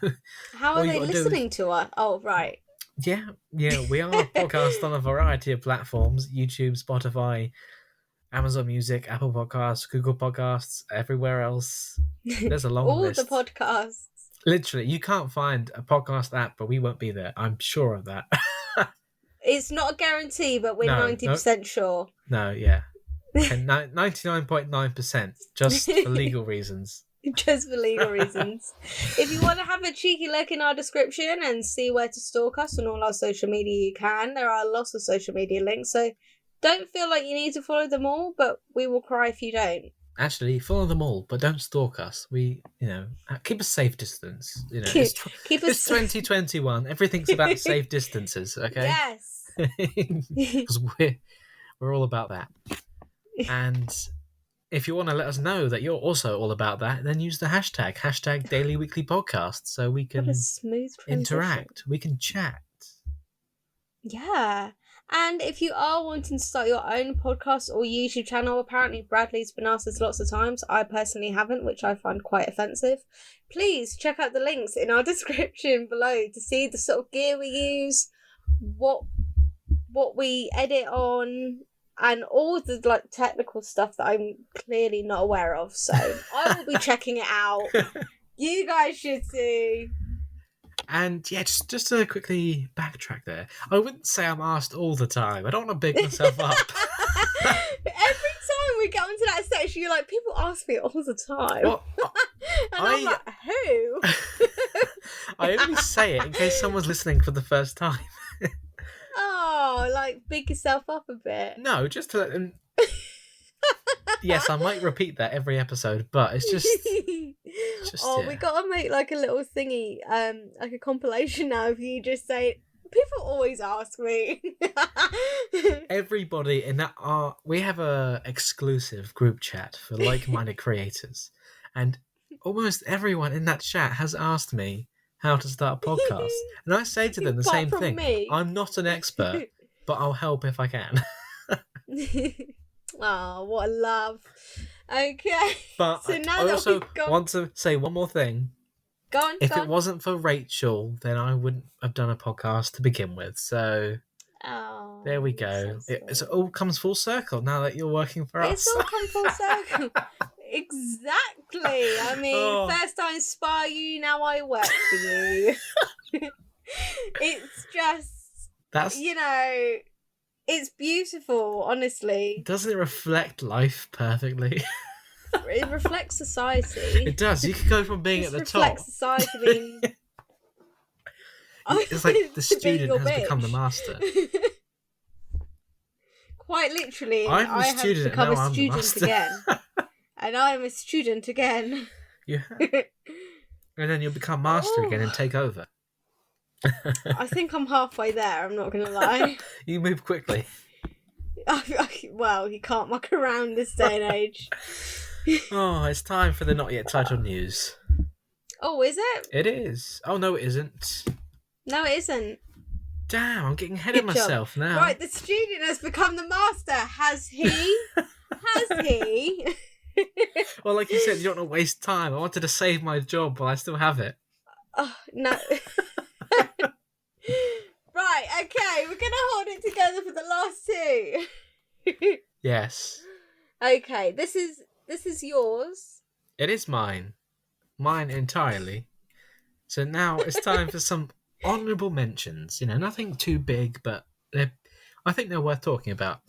B: how are they listening to us? Oh, right.
A: Yeah, we are podcast on a variety of platforms: YouTube, Spotify, Amazon Music, Apple Podcasts, Google Podcasts, everywhere else. There's a long list.
B: All the podcasts.
A: Literally, you can't find a podcast app, but we won't be there. I'm sure of that.
B: It's not a guarantee, but we're 90% sure.
A: No, yeah. And 99.9%, just for legal reasons.
B: Just for legal reasons. If you want to have a cheeky look in our description and see where to stalk us on all our social media, you can. There are lots of social media links, so don't feel like you need to follow them all, but we will cry if you don't.
A: Actually, follow them all, but don't stalk us. We, keep a safe distance. It's 2021. Everything's about safe distances, okay?
B: Yes.
A: Because we're all about that. And if you want to let us know that you're also all about that, then use the hashtag #DailyWeeklyPodcast, so we can interact. We can chat.
B: Yeah. And if you are wanting to start your own podcast or YouTube channel, apparently Bradley's been asked this lots of times. I personally haven't, which I find quite offensive. Please check out the links in our description below to see the sort of gear we use, what we edit on, and all the technical stuff that I'm clearly not aware of. So I will be checking it out. You guys should too.
A: And yeah, just to quickly backtrack there, I wouldn't say I'm asked all the time. I don't want to big myself up.
B: Every time we get onto that section, you're like, people ask me all the time.
A: Well,
B: and I'm like, who?
A: I only say it in case someone's listening for the first time.
B: Oh, big yourself up a bit.
A: No, just to let them... Yes, I might repeat that every episode, but it's just
B: we gotta make a little thingy, like a compilation now of you just saying, people always ask me.
A: Everybody in that we have a exclusive group chat for like-minded creators, and almost everyone in that chat has asked me how to start a podcast, and I say to them the same thing. Me. I'm not an expert, but I'll help if I can.
B: Oh, what a love. Okay.
A: But so now I also want to say one more thing.
B: Go on.
A: If it wasn't for Rachel, then I wouldn't have done a podcast to begin with. So there we go. It all comes full circle now that you're working for us.
B: It's all come full circle. Exactly. I mean, first I inspire you, now I work for you. It's just, it's beautiful, honestly.
A: Doesn't it reflect life perfectly?
B: It reflects society.
A: It does. You could go from being at the top.
B: It reflects society being...
A: It's like the student has become the master.
B: Quite literally.
A: I have become a student
B: again. And I am a student again.
A: Yeah. And then you'll become master again and take over.
B: I think I'm halfway there, I'm not going to lie.
A: You move quickly.
B: Well, you can't muck around this day and age.
A: Oh, it's time for the not yet titled news.
B: Oh, is it?
A: It is. Oh, no, it isn't.
B: No, it isn't.
A: Damn, I'm getting ahead
B: Good
A: of myself
B: job.
A: now.
B: Right, the student has become the master. Has he? Has he?
A: Well, like you said, you don't want to waste time. I wanted to save my job, but I still have it.
B: Oh, no. Right, okay, we're going to hold it together for the last two.
A: Yes.
B: Okay, this is yours.
A: It is mine. Mine entirely. So now it's time for some honourable mentions. You know, nothing too big, but I think they're worth talking about.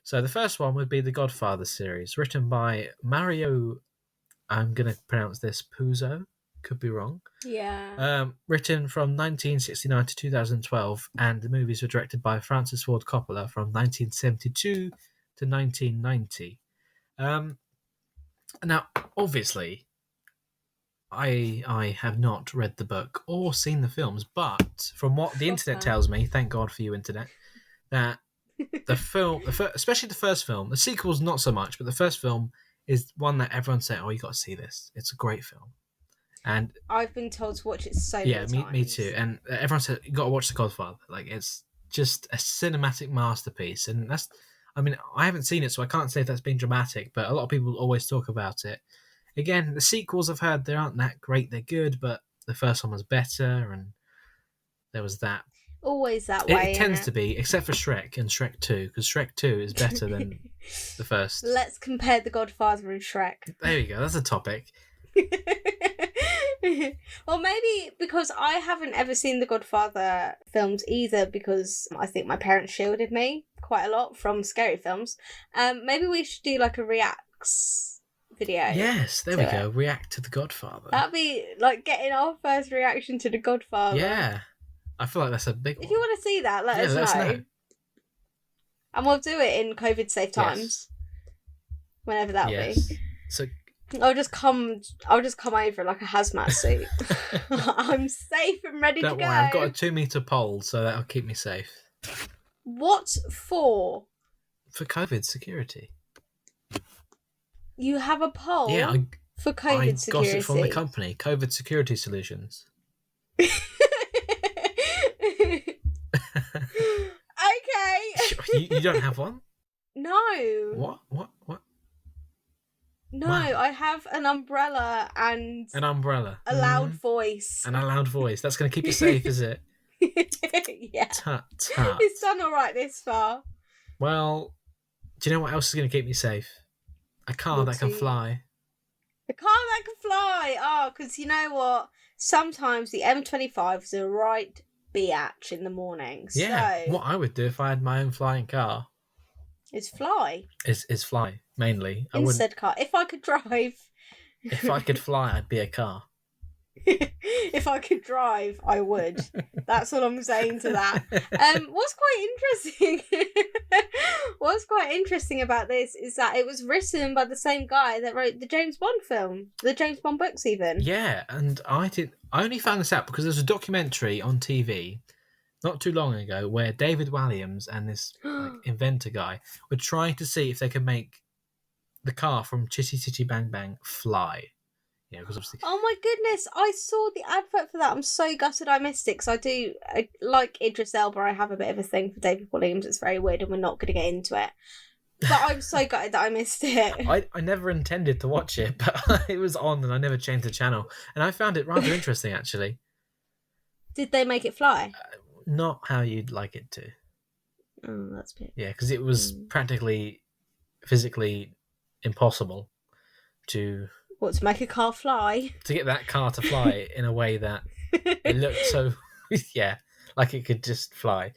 A: So the first one would be the Godfather series, written by Mario, I'm going to pronounce this, Puzo. Could be wrong.
B: Yeah.
A: Written from 1969 to 2012, and the movies were directed by Francis Ford Coppola from 1972 to 1990. Now, obviously, I have not read the book or seen the films, but from what the internet tells me, thank God for you, internet, that the film, especially the first film, the sequels not so much, but the first film is one that everyone's saying, "Oh, you got to see this. It's a great film." And
B: I've been told to watch it so many times.
A: Yeah, me too. And everyone said you got to watch The Godfather. Like, it's just a cinematic masterpiece, and that's. I mean, I haven't seen it, so I can't say if that's been dramatic, but a lot of people always talk about it. Again, the sequels I've heard, they aren't that great. They're good, but the first one was better, and there was that.
B: Always that way.
A: It tends to be, except for Shrek and Shrek 2, because Shrek 2 is better than the first.
B: Let's compare The Godfather and Shrek.
A: There you go. That's a topic.
B: Or maybe because I haven't ever seen the Godfather films either, because I think my parents shielded me quite a lot from scary films. Maybe we should do like a reacts video.
A: Yes, there we go. React to the Godfather.
B: That'd be like getting our first reaction to the Godfather.
A: Yeah, I feel like that's a big one.
B: If you want to see that, let us know. And we'll do it in COVID safe times. Whenever that'll be.
A: So
B: I'll just come over in like a hazmat suit. I'm safe and ready to go.
A: Don't worry, I've got a 2-meter pole, so that'll keep me safe.
B: What for?
A: For COVID security.
B: You have a pole?
A: Yeah,
B: for COVID security.
A: I got it from the company, COVID Security Solutions.
B: Okay.
A: You don't have one?
B: No.
A: What?
B: No, wow. I have an umbrella and...
A: An umbrella.
B: A loud voice.
A: And a loud voice. That's going to keep you safe, is it?
B: Yeah.
A: Tut.
B: It's done all right this far.
A: Well, do you know what else is going to keep me safe? A car that can fly.
B: A car that can fly! Oh, because you know what? Sometimes the M25 is a right biatch in the morning.
A: Yeah,
B: so
A: what I would do if I had my own flying car...
B: is fly.
A: Is fly, mainly.
B: Instead car. If I could drive...
A: If I could fly, I'd be a car.
B: If I could drive, I would. That's all I'm saying to that. What's quite interesting about this is that it was written by the same guy that wrote the James Bond film, the James Bond books even.
A: Yeah, and I only found this out because there's a documentary on TV not too long ago where David Walliams and this inventor guy were trying to see if they could make the car from Chitty Chitty Bang Bang fly. Yeah, because obviously...
B: Oh my goodness, I saw the advert for that. I'm so gutted I missed it, because I like Idris Elba, I have a bit of a thing for David Williams. It's very weird and we're not going to get into it. But I'm so gutted that I missed it.
A: I never intended to watch it, but it was on and I never changed the channel. And I found it rather interesting, actually.
B: Did they make it fly?
A: Not how you'd like it to.
B: Oh, that's a bit...
A: Yeah, because it was practically, physically impossible to...
B: What, to make a car fly?
A: To get that car to fly in a way that it looked so, yeah, like it could just fly.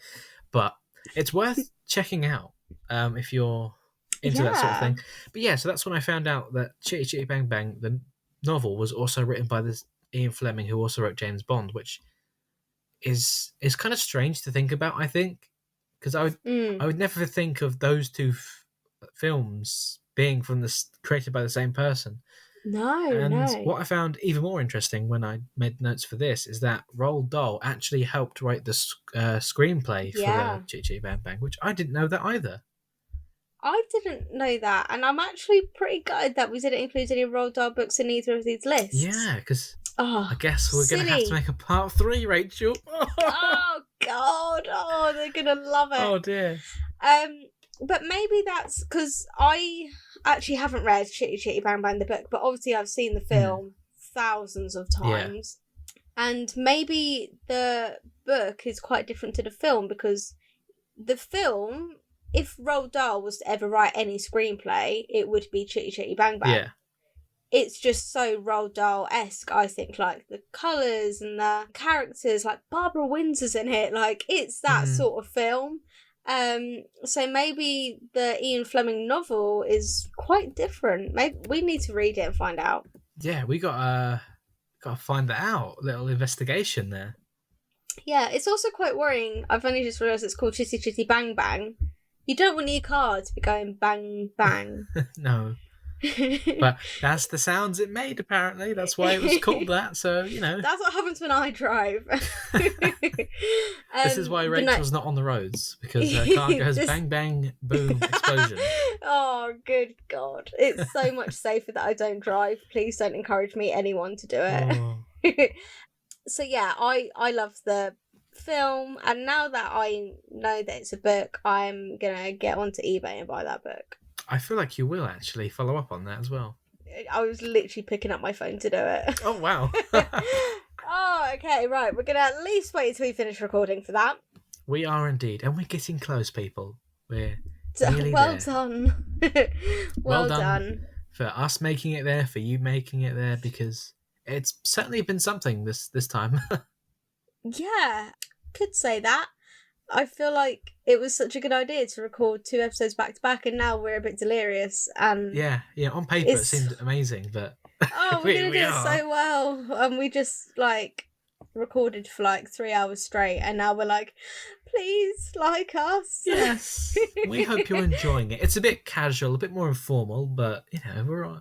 A: But it's worth checking out if you're into that sort of thing. But yeah, so that's when I found out that Chitty Chitty Bang Bang, the novel, was also written by this Ian Fleming, who also wrote James Bond, which is kind of strange to think about, I think, because I would never think of those two films being created by the same person. And what I found even more interesting when I made notes for this is that Roald Dahl actually helped write the screenplay for the Chitty Chitty Bang Bang, which I didn't know that either.
B: I didn't know that, and I'm actually pretty gutted that we didn't include any Roald Dahl books in either of these lists.
A: Yeah, because I guess we're going to have to make a part 3, Rachel.
B: Oh, God. Oh, they're going to love it.
A: Oh, dear.
B: But maybe that's because I actually haven't read Chitty Chitty Bang Bang the book, but obviously I've seen the film thousands of times. Yeah. And maybe the book is quite different to the film, because the film, if Roald Dahl was to ever write any screenplay, it would be Chitty Chitty Bang Bang. Yeah. It's just so Roald Dahl-esque, I think, like the colours and the characters, like Barbara Windsor's in it, like it's that sort of film. So maybe the Ian Fleming novel is quite different. Maybe we need to read it and find out.
A: Yeah, we gotta find that out. A little investigation there.
B: Yeah, it's also quite worrying. I've only just realised it's called Chitty Chitty Bang Bang. You don't want your car to be going bang bang.
A: No. But that's the sounds it made, apparently. That's why it was called that, so, you know.
B: That's what happens when I drive.
A: This is why Rachel's not on the roads, because her car goes bang, bang, boom, explosion.
B: Oh, good God. It's so much safer that I don't drive. Please don't encourage anyone to do it. Oh. So, yeah, I love the film, and now that I know that it's a book, I'm going to get onto eBay and buy that book.
A: I feel like you will actually follow up on that as well.
B: I was literally picking up my phone to do it.
A: Oh, wow.
B: Oh, okay, right. We're going to at least wait until we finish recording for that.
A: We are indeed. And we're getting close, people. We're nearly
B: well
A: there.
B: Done. well done.
A: For us making it there, for you making it there, because it's certainly been something this time.
B: Yeah, could say that. I feel like it was such a good idea to record 2 episodes back to back, and now we're a bit delirious. And
A: yeah, on paper it seemed amazing, but
B: we're gonna do it so well, and we just recorded for 3 hours straight, and now we're like, please like us.
A: Yes, we hope you're enjoying it. It's a bit casual, a bit more informal, but we're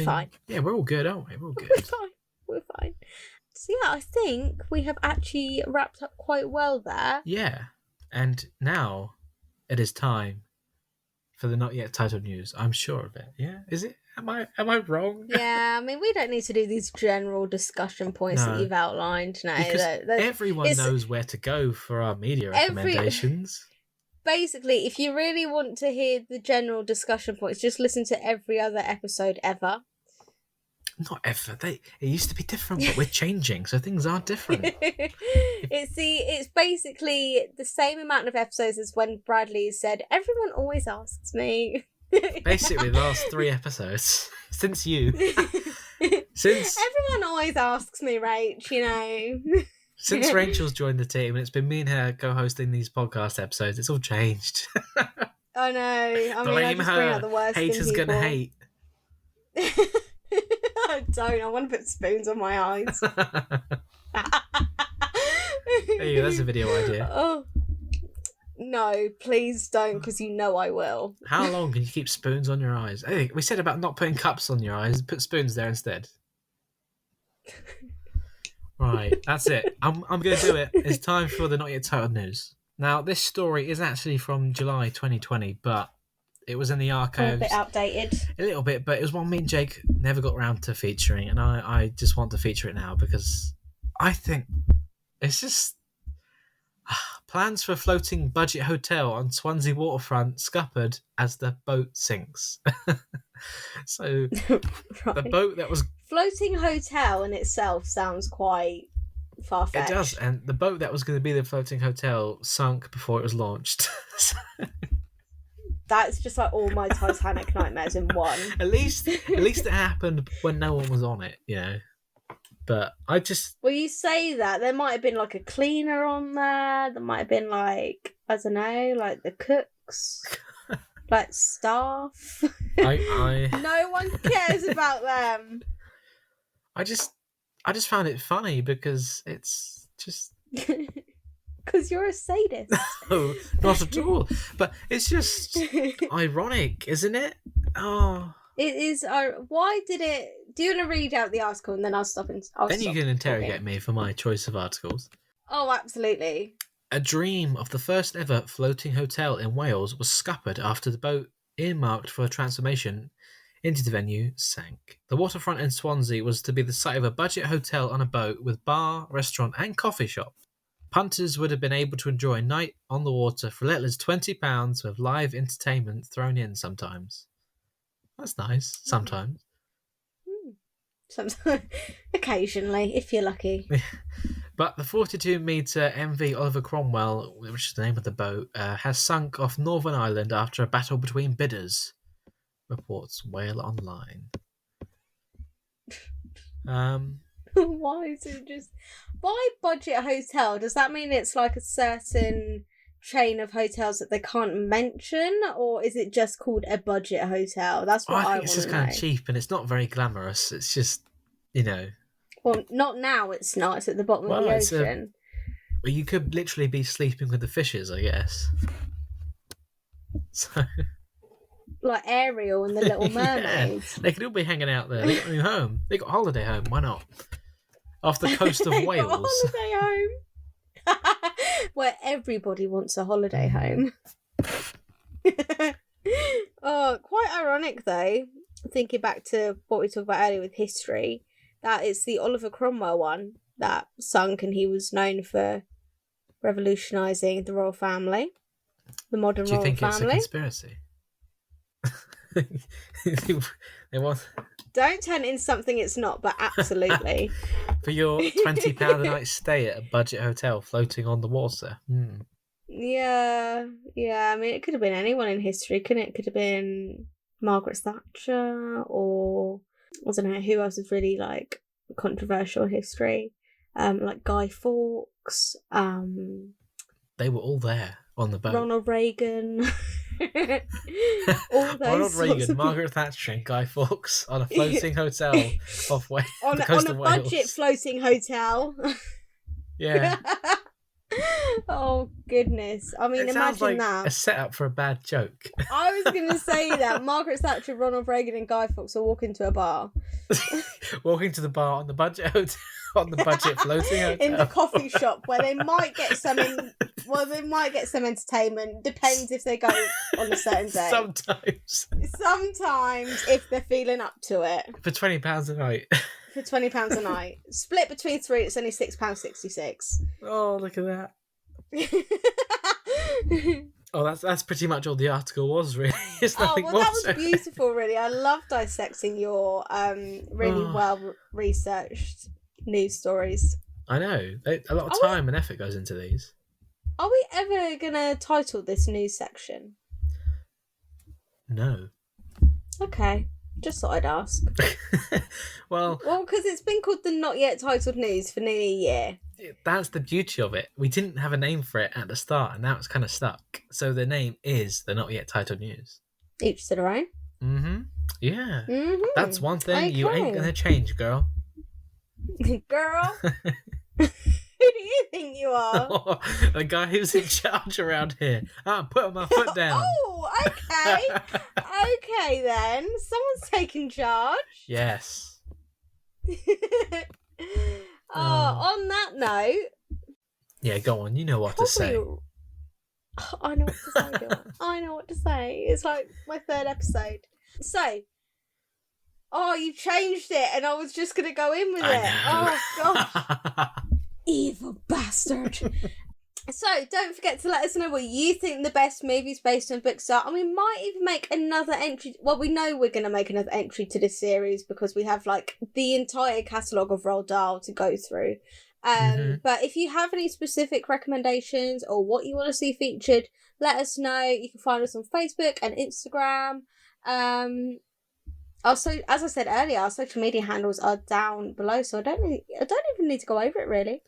A: fine. Yeah, we're all good, aren't we? We're all good.
B: We're fine. So yeah, I think we have actually wrapped up quite well there.
A: Yeah, and now it is time for the not yet titled news. I'm sure of it. Yeah, is it? Am I wrong?
B: Yeah, I mean, we don't need to do these general discussion points that you've outlined. No,
A: because everyone knows where to go for our media recommendations.
B: Basically, if you really want to hear the general discussion points, just listen to every other episode ever.
A: Not ever. It used to be different, but we're changing, so things are different.
B: It's basically the same amount of episodes as when Bradley said, "Everyone always asks me."
A: Basically, the last 3 episodes since you. Since
B: everyone always asks me, Rach.
A: Since Rachel's joined the team, and it's been me and her co-hosting these podcast episodes, it's all changed.
B: I know. I mean, I just bring out the worst in
A: Haters
B: people.
A: Gonna hate.
B: I don't. I want to put spoons on my eyes.
A: There you go, that's a video idea.
B: Oh. No, please don't, because you know I will.
A: How long can you keep spoons on your eyes? Hey, we said about not putting cups on your eyes. Put spoons there instead. Right, that's it. I'm going to do it. It's time for the not yet titled news. Now, this story is actually from July 2020, but it was in the archives.
B: A bit outdated.
A: A little bit, but it was one me and Jake never got around to featuring, and I just want to feature it now because I think it's just... Plans for a floating budget hotel on Swansea waterfront scuppered as the boat sinks. So, right. The boat that was...
B: Floating hotel in itself sounds quite far-fetched.
A: It does, and the boat that was going to be the floating hotel sunk before it was launched.
B: That's just like all my Titanic nightmares in one.
A: At least it happened when no one was on it, But I just...
B: Well, you say that. There might have been like a cleaner on there. There might have been like, I don't know, like the cooks, like staff. No one cares about them.
A: I just found it funny because it's just...
B: Because you're a sadist.
A: No, not at all. But it's just ironic, isn't it? Oh...
B: It is. Why did it? Do you want to read out the article and then I'll stop and
A: Then you can interrogate me for my choice of articles.
B: Oh, absolutely.
A: A dream of the first ever floating hotel in Wales was scuppered after the boat earmarked for a transformation into the venue sank. The waterfront in Swansea was to be the site of a budget hotel on a boat with bar, restaurant and coffee shop. Punters would have been able to enjoy a night on the water for little as £20 with live entertainment thrown in sometimes. That's nice. Sometimes.
B: Sometimes. Occasionally, if you're lucky.
A: But the 42-metre MV Oliver Cromwell, which is the name of the boat, has sunk off Northern Ireland after a battle between bidders, reports Whale Online.
B: Why is it just... Why budget hotel? Does that mean it's like a certain chain of hotels that they can't mention, or is it just called a budget hotel? That's what I think
A: it's just kind of cheap and it's not very glamorous. It's just,
B: Well, not now. It's not. It's at the bottom of the ocean.
A: Well, you could literally be sleeping with the fishes, I guess. So,
B: like Ariel and the Little Mermaid.
A: Yeah, they could all be hanging out there. They got a new home. They got a holiday home. Why not? Off the coast of Wales.
B: Got a holiday home. Where everybody wants a holiday home. Oh, quite ironic though, thinking back to what we talked about earlier with history, that it's the Oliver Cromwell one that sunk, and he was known for revolutionising the royal family, the modern royal family. Do you think
A: it's a conspiracy? They want...
B: Don't turn it into something it's not, but absolutely.
A: For your £20 a night stay at a budget hotel floating on the water.
B: Yeah. I mean, it could have been anyone in history, couldn't it? It could have been Margaret Thatcher, or I don't know who else is really like controversial in history. Like Guy Fawkes.
A: They were all there on the boat.
B: Ronald Reagan.
A: Ronald Reagan, Margaret Thatcher, and Guy Fawkes on a floating hotel off the coast of Wales.
B: On a budget floating hotel.
A: Yeah.
B: Oh goodness! I mean, imagine
A: like
B: that.
A: A setup for a bad joke.
B: I was going to say that Margaret Thatcher, Ronald Reagan, and Guy Fawkes are walking to a bar.
A: Walking to the bar on the budget hotel. On the budget floating hotel.
B: In the coffee shop, where they might get some entertainment. Depends if they go on a certain day. Sometimes if they're feeling up to it.
A: For £20 a night.
B: For £20 a night. Split between three, it's only £6.66.
A: Oh, look at that. Oh, that's pretty much all the article was, really.
B: That was beautiful, really. I love dissecting your really well researched news stories.
A: I know. A lot of time and effort goes into these.
B: Are we ever going to title this news section?
A: No.
B: Okay. Just thought I'd ask.
A: Well,
B: because it's been called the Not Yet Titled News for nearly a year.
A: That's the beauty of it. We didn't have a name for it at the start, and now it's kind of stuck. So the name is the Not Yet Titled News.
B: Each to their own.
A: Mm-hmm. Yeah.
B: Mm-hmm.
A: That's one thing you ain't going to change, girl.
B: Girl? Who do you think you are?
A: The guy who's in charge around here. I'm putting my foot down.
B: Oh, okay. Okay, then. Someone's taking charge.
A: Yes.
B: On that note...
A: Yeah, go on. You know what to say.
B: I know what to say, do I know what to say. It's like my third episode. So... Oh, you changed it, and I was just going to go in with it. Oh, gosh. Evil bastard. So, don't forget to let us know what you think the best movies based on books are. And we might even make another entry. Well, we know we're going to make another entry to this series because we have, like, the entire catalogue of Roald Dahl to go through. But if you have any specific recommendations or what you want to see featured, let us know. You can find us on Facebook and Instagram. Also, as I said earlier, our social media handles are down below, so I don't even need to go over it, really.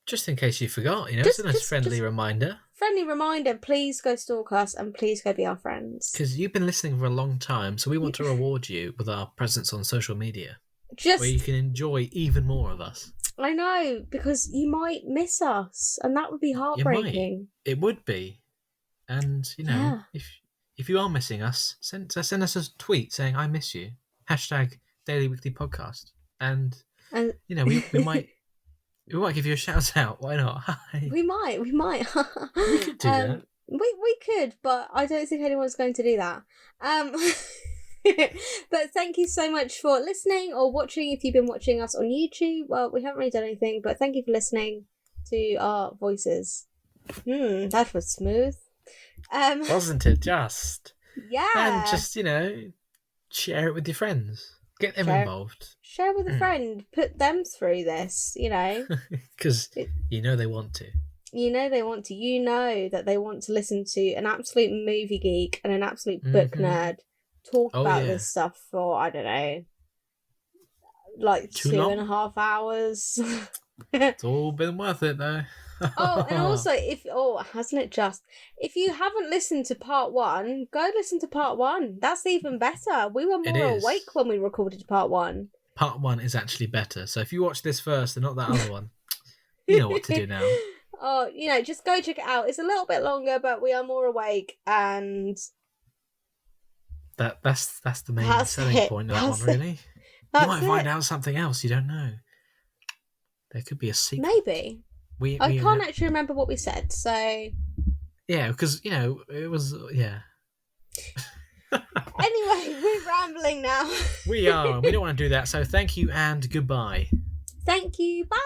A: Just in case you forgot, it's a nice friendly reminder.
B: Friendly reminder, please go stalk us and please go be our friends.
A: Because you've been listening for a long time, so we want to reward you with our presence on social media. Where you can enjoy even more of us.
B: I know, because you might miss us, and that would be heartbreaking.
A: It would be. And, if if you are missing us, send us a tweet saying I miss you. #Daily Weekly Podcast, and
B: And
A: we might give you a shout out. Why not? Hi.
B: we might.
A: We could do that.
B: We could, but I don't think anyone's going to do that. But thank you so much for listening or watching. If you've been watching us on YouTube, well, we haven't really done anything, but thank you for listening to our voices. That was smooth.
A: Wasn't it just?
B: Yeah.
A: And just, share it with your friends. Get them involved.
B: Share with a friend. Put them through this,
A: Because they want to.
B: They want to. That they want to listen to an absolute movie geek and an absolute book nerd talk about this stuff for, I don't know, like
A: Too
B: 2.5 hours.
A: It's all been worth it, though.
B: And also, hasn't it just? If you haven't listened to part 1, go listen to part 1. That's even better. We were more awake when we recorded part 1.
A: Part 1 is actually better. So if you watch this first and not that other one, you know what to do now.
B: Just go check it out. It's a little bit longer, but we are more awake, and
A: that's the main selling point of that one, really. You might find out something else you don't know. There could be a secret.
B: Maybe. I can't actually remember what we said, so...
A: Yeah, because, it was... Yeah.
B: Anyway, we're rambling now.
A: We are. We don't want to do that, so thank you and goodbye.
B: Thank you. Bye.